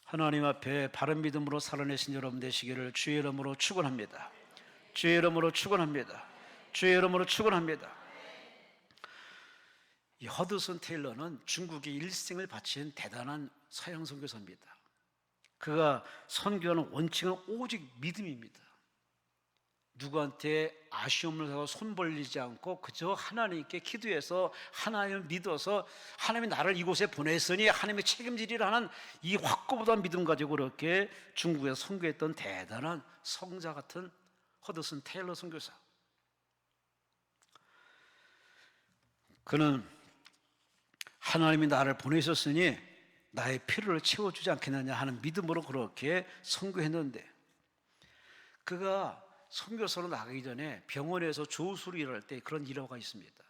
A: 하나님 앞에 바른 믿음으로 살아내신 여러분 되시기를 주의 이름으로 축원합니다. 주의 이름으로 축원합니다. 주의 이름으로 축원합니다. 이 허드슨 테일러는 중국의 일생을 바친 대단한 서양 선교사입니다. 그가 선교하는 원칙은 오직 믿음입니다. 누구한테 아쉬움을 하고 손 벌리지 않고 그저 하나님께 기도해서 하나님을 믿어서, 하나님이 나를 이곳에 보냈으니 하나님이 책임지리라는 이 확고부동한 믿음 가지고 그렇게 중국에서 선교했던 대단한 성자 같은 허드슨 테일러 선교사. 그는 하나님이 나를 보내셨으니 나의 필요를 채워주지 않겠느냐 하는 믿음으로 그렇게 선교했는데, 그가 선교사로 나가기 전에 병원에서 조수로 일할 때 그런 일화가 있습니다.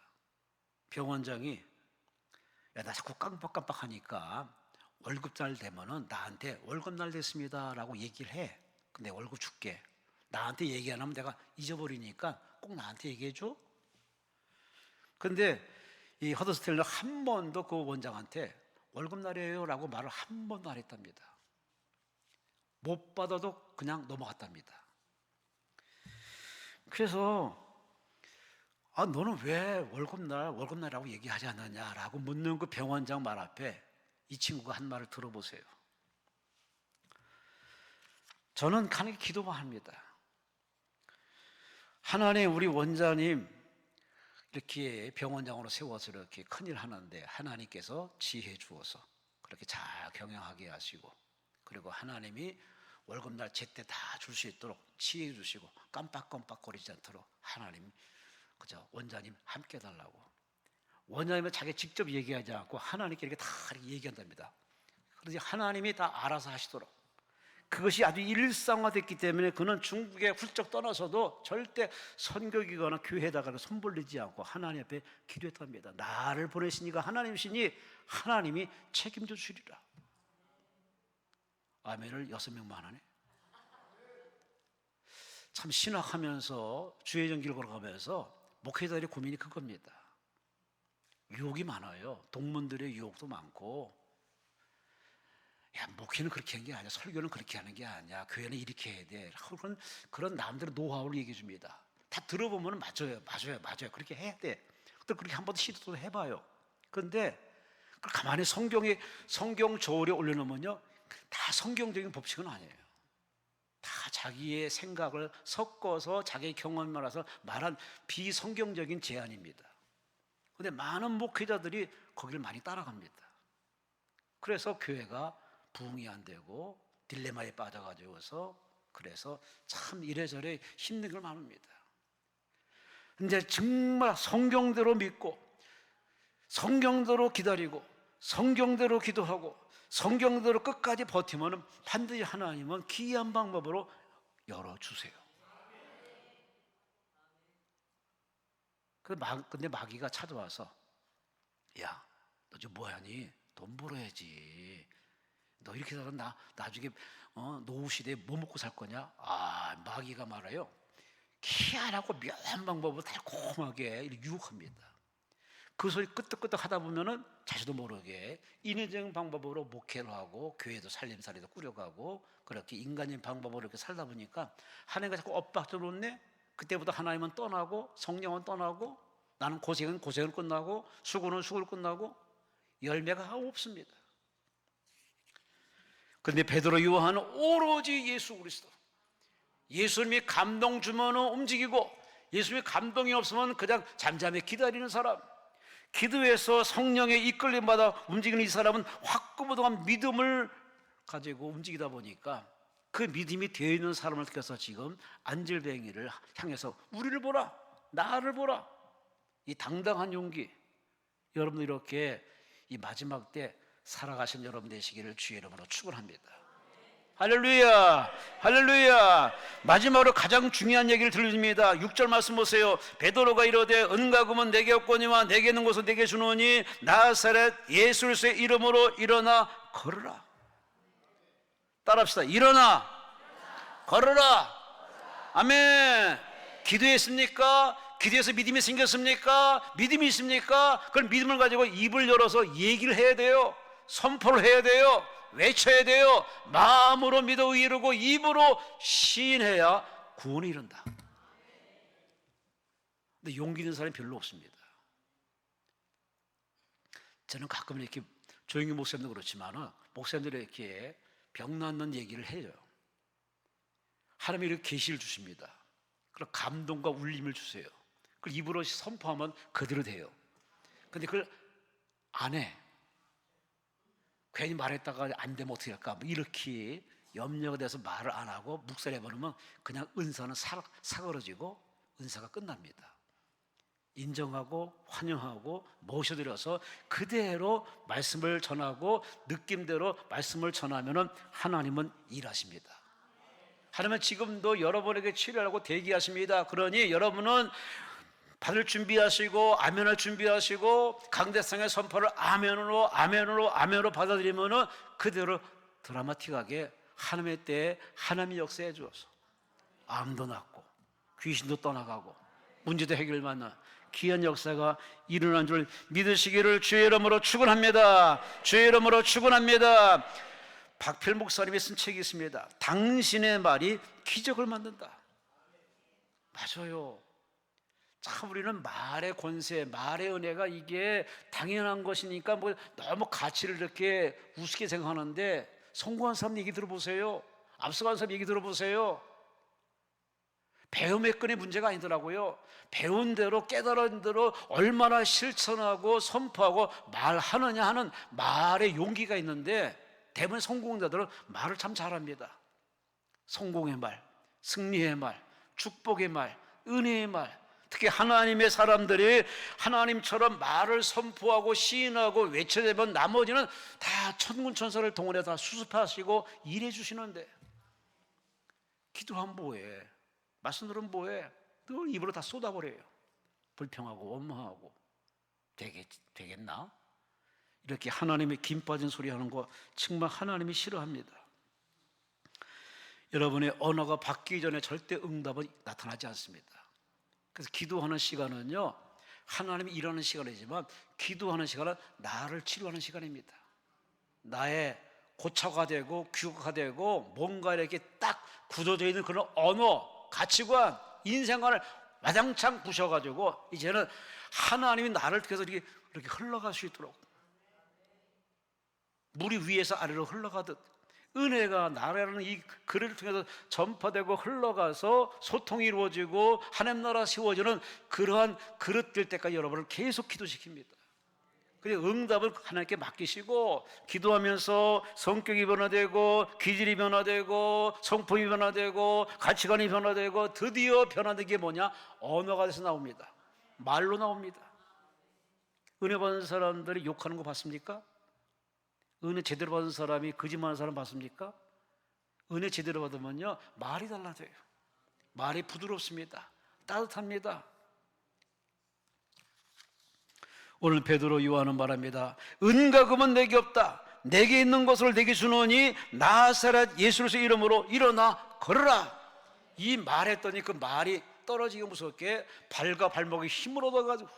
A: 병원장이, 야, 나 자꾸 깜빡깜빡하니까 월급날 되면은 나한테 월급날 됐습니다 라고 얘기를 해. 근데 월급 줄게. 나한테 얘기 안 하면 내가 잊어버리니까 꼭 나한테 얘기해줘. 근데 이 허드스텔러 한 번도 그 원장한테 월급날이에요 라고 말을 한 번도 안 했답니다. 못 받아도 그냥 넘어갔답니다. 그래서 너는 왜 월급날이라고 얘기하지 않느냐라고 묻는 그 병원장 말 앞에 이 친구가 한 말을 들어보세요. 저는 간절히 기도만 합니다. 하나님, 우리 원장님 이렇게 병원장으로 세워서 이렇게 큰일 하는데 하나님께서 지혜 주어서 그렇게 잘 경영하게 하시고, 그리고 하나님이 월급날 제때 다 줄 수 있도록 지혜 주시고 깜빡깜빡거리지 않도록 하나님, 그죠, 원장님 함께 달라고. 원장님은 자기 직접 얘기하지 않고 하나님께 이렇게 다 얘기한답니다. 그래서 하나님이 다 알아서 하시도록. 그것이 아주 일상화됐기 때문에 그는 중국에 훌쩍 떠나서도 절대 선교기거나 교회에다가 손 벌리지 않고 하나님 앞에 기도했답니다. 나를 보내시니까 하나님이시니 하나님이 책임져 주리라. 아멘을 6명만 하네. 참 신학하면서 주의 길 걸어가면서 목회자들의 고민이 그겁니다. 유혹이 많아요. 동문들의 유혹도 많고, 야, 목회는 그렇게 하는 게 아니야, 설교는 그렇게 하는 게 아니야, 교회는 이렇게 해야 돼, 그런 남들의 노하우를 얘기해 줍니다. 다 들어보면 맞아요 그렇게 해야 돼. 또 그렇게 한 번 시도도 해봐요. 그런데 가만히 성경 저울에 올려놓으면요, 다 성경적인 법칙은 아니에요. 다 자기의 생각을 섞어서 자기의 경험을 알아서 말한 비성경적인 제안입니다. 그런데 많은 목회자들이 거기를 많이 따라갑니다. 그래서 교회가 부흥이 안 되고 딜레마에 빠져가지고서, 그래서 참 이래저래 힘든 걸 많습니다. 근데 정말 성경대로 믿고 성경대로 기다리고 성경대로 기도하고 성경대로 끝까지 버티면 반드시 하나님은 기이한 방법으로 열어주세요. 근데 마귀가 찾아와서, 야, 너 지금 뭐하니? 돈 벌어야지. 너 이렇게 살아 나중에 노후 시대에 뭐 먹고 살 거냐? 마귀가 말해요. 희한하고 묘한 방법으로 달콤하게 이렇게 유혹합니다. 그 소리 끄떡끄떡 하다 보면은 자기도 모르게 인위적인 방법으로 목회를 하고 교회도 살림살이도 꾸려가고 그렇게 인간적인 방법으로 이렇게 살다 보니까 하나님과 자꾸 엇박자 놓네. 그때부터 하나님은 떠나고 성령은 떠나고 나는 고생은 고생을 끝나고 수고는 수고를 끝나고 열매가 없습니다. 그런데 베드로 요한은 오로지 예수 그리스도, 예수님이 감동 주면 움직이고 예수님이 감동이 없으면 그냥 잠잠히 기다리는 사람, 기도해서 성령의 이끌림 받아 움직이는 이 사람은 확고부동한 믿음을 가지고 움직이다 보니까 그 믿음이 되어 있는 사람을 통해서 지금 안질뱅이를 향해서 우리를 보라, 나를 보라, 이 당당한 용기, 여러분들 이렇게 이 마지막 때 살아가신 여러분 되시기를 주의 이름으로 축원합니다. 할렐루야, 할렐루야. 마지막으로 가장 중요한 얘기를 들려줍니다. 6절 말씀 보세요. 베드로가 이르되 은과 금은 내게 없거니와 내게 있는 것은 내게 주노니 나사렛 예수 그리스도의 이름으로 일어나 걸으라. 따라합시다. 일어나 걸으라. 아멘. 기도했습니까? 기도해서 믿음이 생겼습니까? 믿음이 있습니까? 그럼 믿음을 가지고 입을 열어서 얘기를 해야 돼요. 선포를 해야 돼요. 외쳐야 돼요. 마음으로 믿어 이루고 입으로 시인해야 구원이 이른다. 근데 용기 있는 사람이 별로 없습니다. 저는 가끔 이렇게 조용히 목사님도 그렇지만 목사님들이 이렇게 병 낫는 얘기를 해요. 하나님이 이렇게 계시를 주십니다. 그리고 감동과 울림을 주세요. 그걸 입으로 선포하면 그대로 돼요. 근데 그걸 안 해. 괜히 말했다가 안 되면 어떻게 할까? 뭐 이렇게 염려가 돼서 말을 안 하고 묵살해버리면 그냥 은사는 사그러지고 은사가 끝납니다. 인정하고 환영하고 모셔드려서 그대로 말씀을 전하고 느낌대로 말씀을 전하면 하나님은 일하십니다. 하나님은 지금도 여러분에게 치료하고 대기하십니다. 그러니 여러분은 받을 준비하시고 아멘할 준비하시고 강대상의 선포를 아멘으로 받아들이면 그대로 드라마틱하게 하나님의 때에 하나님이 역사해 주어서 암도 낫고 귀신도 떠나가고 문제도 해결받는 귀한 역사가 일어난 줄 믿으시기를 주의 이름으로 축원합니다. 주의 이름으로 축원합니다. 박필 목사님이 쓴 책이 있습니다. 당신의 말이 기적을 만든다. 맞아요. 참 우리는 말의 권세, 말의 은혜가 이게 당연한 것이니까 뭐 너무 가치를 이렇게 우습게 생각하는데, 성공한 사람 얘기 들어보세요. 앞서간 사람 얘기 들어보세요. 배움의 끈의 문제가 아니더라고요. 배운 대로 깨달은 대로 얼마나 실천하고 선포하고 말하느냐 하는 말의 용기가 있는데, 대부분 성공자들은 말을 참 잘합니다. 성공의 말, 승리의 말, 축복의 말, 은혜의 말. 특히 하나님의 사람들이 하나님처럼 말을 선포하고 시인하고 외쳐내면 나머지는 다 천군천사를 동원해 다 수습하시고 일해 주시는데, 기도하면 뭐해? 말씀 들으면 뭐해? 늘 입으로 다 쏟아버려요. 불평하고 원망하고. 되겠나? 이렇게 하나님의 김 빠진 소리 하는 거 정말 하나님이 싫어합니다. 여러분의 언어가 바뀌기 전에 절대 응답은 나타나지 않습니다. 그래서 기도하는 시간은요, 하나님이 일하는 시간이지만 기도하는 시간은 나를 치료하는 시간입니다. 나의 고쳐가 되고 규가 되고 뭔가 이렇게 딱 굳어져 있는 그런 언어, 가치관, 인생관을 와장창 부셔가지고 이제는 하나님이 나를 통해서 이렇게 흘러갈 수 있도록, 물이 위에서 아래로 흘러가듯 은혜가 나라는 이 그릇을 통해서 전파되고 흘러가서 소통이 이루어지고 하나님 나라 세워지는 그러한 그릇 될 때까지 여러분을 계속 기도시킵니다. 그래서 응답을 하나님께 맡기시고 기도하면서 성격이 변화되고 기질이 변화되고 성품이 변화되고 가치관이 변화되고 드디어 변화된 게 뭐냐? 언어가 돼서 나옵니다. 말로 나옵니다. 은혜 받은 사람들이 욕하는 거 봤습니까? 은혜 제대로 받은 사람이 거짓말하는 사람 봤습니까? 은혜 제대로 받으면요, 말이 달라져요. 말이 부드럽습니다. 따뜻합니다. 오늘 베드로 요한은 말합니다. 은과 금은 내게 없다. 내게 있는 것을 내게 주노니 나사렛 예수의 이름으로 일어나 걸으라. 이 말했더니 그 말이 떨어지기 무섭게 발과 발목에 힘을 얻어가지고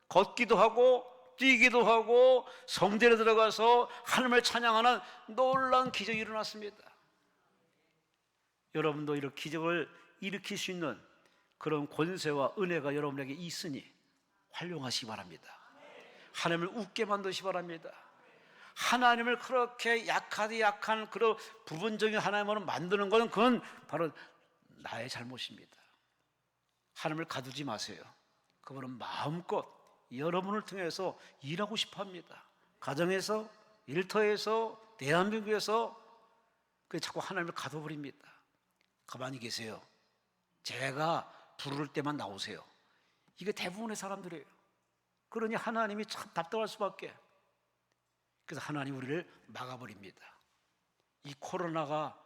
A: 걷기도 하고 뛰기도 하고 성전에 들어가서 하나님을 찬양하는 놀라운 기적이 일어났습니다. 여러분도 이런 기적을 일으킬 수 있는 그런 권세와 은혜가 여러분에게 있으니 활용하시기 바랍니다. 하나님을 웃게 만드시기 바랍니다. 하나님을 그렇게 약한 그런 부분적인 하나님으로 만드는 것은 그건 바로 나의 잘못입니다. 하나님을 가두지 마세요. 그분은 마음껏 여러분을 통해서 일하고 싶어 합니다. 가정에서, 일터에서, 대한민국에서 자꾸 하나님을 가둬버립니다. 가만히 계세요. 제가 부를 때만 나오세요. 이게 대부분의 사람들이에요. 그러니 하나님이 참 답답할 수밖에. 그래서 하나님 우리를 막아버립니다. 이 코로나가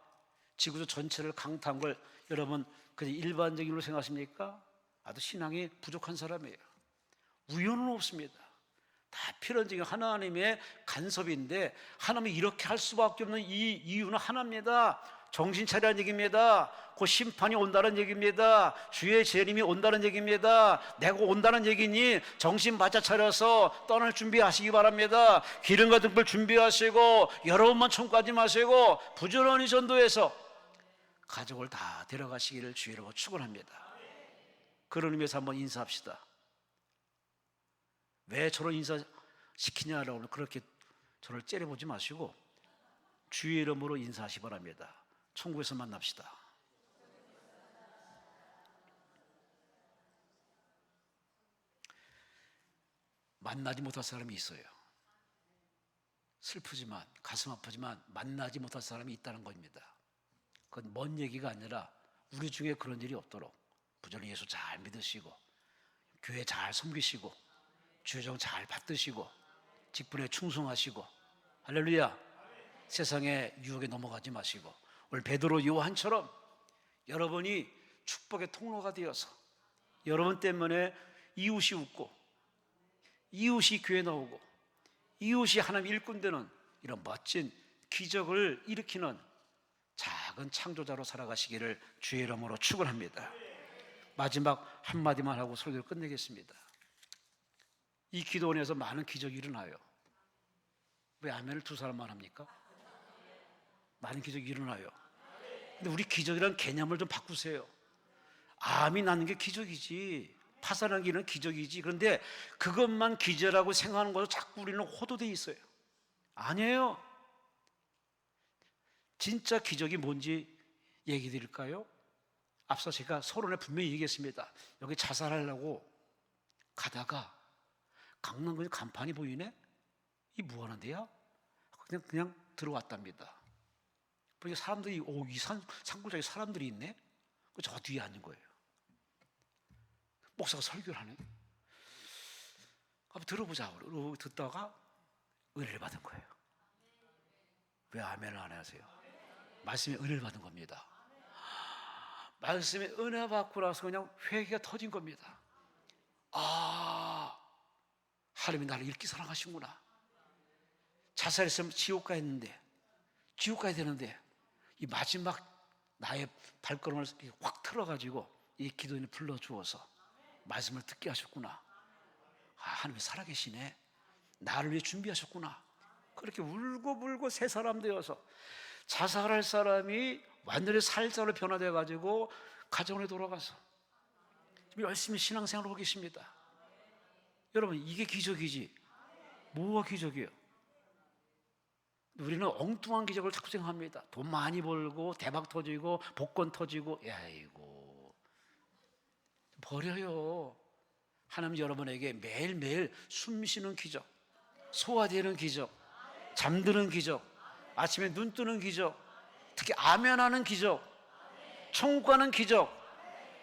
A: 지구조 전체를 강타한 걸 여러분 그냥 일반적인 걸로 생각하십니까? 아주 신앙이 부족한 사람이에요. 우연은 없습니다. 다 필연적인 하나님의 간섭인데, 하나님이 이렇게 할 수밖에 없는 이 이유는 하나입니다. 정신 차리라는 얘기입니다. 곧 심판이 온다는 얘기입니다. 주의 재림이 온다는 얘기입니다. 내가 온다는 얘기니 정신 바짝 차려서 떠날 준비하시기 바랍니다. 기름과 등불 준비하시고 여러분만 천국까지 마시고 부지런히 전도해서 가족을 다 데려가시기를 주의로 축원합니다. 그런 의미에서 한번 인사합시다. 왜 저를 인사시키냐라고 그렇게 저를 째려보지 마시고 주의 이름으로 인사하시기 바랍니다. 천국에서 만납시다. 만나지 못할 사람이 있어요. 슬프지만 가슴 아프지만 만나지 못할 사람이 있다는 겁니다. 그건 먼 얘기가 아니라 우리 중에 그런 일이 없도록 부지런히 예수 잘 믿으시고 교회 잘 섬기시고 주정 잘 받드시고 직분에 충성하시고 할렐루야. 세상의 유혹에 넘어가지 마시고 오늘 베드로 요한처럼 여러분이 축복의 통로가 되어서 여러분 때문에 이웃이 웃고 이웃이 교회 나오고 이웃이 하나님 일꾼 되는 이런 멋진 기적을 일으키는 작은 창조자로 살아가시기를 주의 이름으로 축원합니다. 마지막 한마디만 하고 설교를 끝내겠습니다. 이 기도원에서 많은 기적이 일어나요. 왜 아멘을 두 사람만 합니까? 많은 기적이 일어나요. 근데 우리 기적이란 개념을 좀 바꾸세요. 암이 나는 게 기적이지 파산하는 길은 기적이지. 그런데 그것만 기적이라고 생각하는 것으로 자꾸 우리는 호도되어 있어요. 아니에요. 진짜 기적이 뭔지 얘기 드릴까요? 앞서 제가 서론에 분명히 얘기했습니다. 여기 자살하려고 가다가 강남구에 간판이 보이네? 이 뭐 하는 데야? 그냥 들어왔답니다. 그러니까 사람들이, 이 산골짜기 사람들이 있네? 저 뒤에 앉은 거예요. 목사가 설교를 하네. 한번 들어보자. 그러고 듣다가 은혜를 받은 거예요. 왜 아멘을 안 하세요? 말씀에 은혜를 받은 겁니다. 말씀에 은혜 받고 나서 그냥 회개가 터진 겁니다. 하나님이 나를 이렇게 사랑하시구나. 자살했으면 지옥 가야 했는데, 지옥 가야 되는데, 이 마지막 나의 발걸음을 확 틀어가지고 이 기도인을 불러주어서 말씀을 듣게 하셨구나. 하나님이 살아계시네. 나를 위해 준비하셨구나. 그렇게 울고불고 새 사람 되어서 자살할 사람이 완전히 살자로 변화되어 가지고 가정에 돌아가서 열심히 신앙생활을 하고 계십니다. 여러분, 이게 기적이지 뭐가 기적이에요? 우리는 엉뚱한 기적을 자꾸 생각합니다. 돈 많이 벌고 대박 터지고 복권 터지고, 야이고 버려요. 하나님 여러분에게 매일매일 숨쉬는 기적, 소화되는 기적, 잠드는 기적, 아침에 눈 뜨는 기적, 특히 아멘하는 기적, 천국 가는 기적,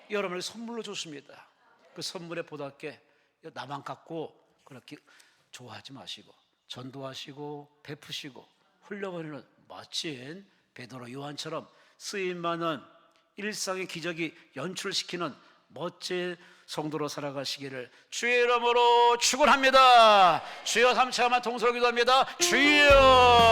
A: 여러분에게 선물로 줬습니다. 그 선물에 보답게 나만 갖고 그렇게 좋아하지 마시고 전도하시고 베푸시고 흘려버리는 멋진 베드로 요한처럼 쓰임많은 일상의 기적이 연출시키는 멋진 성도로 살아가시기를 주의 이름으로 축원합니다. 주여, 3차만 통솔 기도합니다. 주여.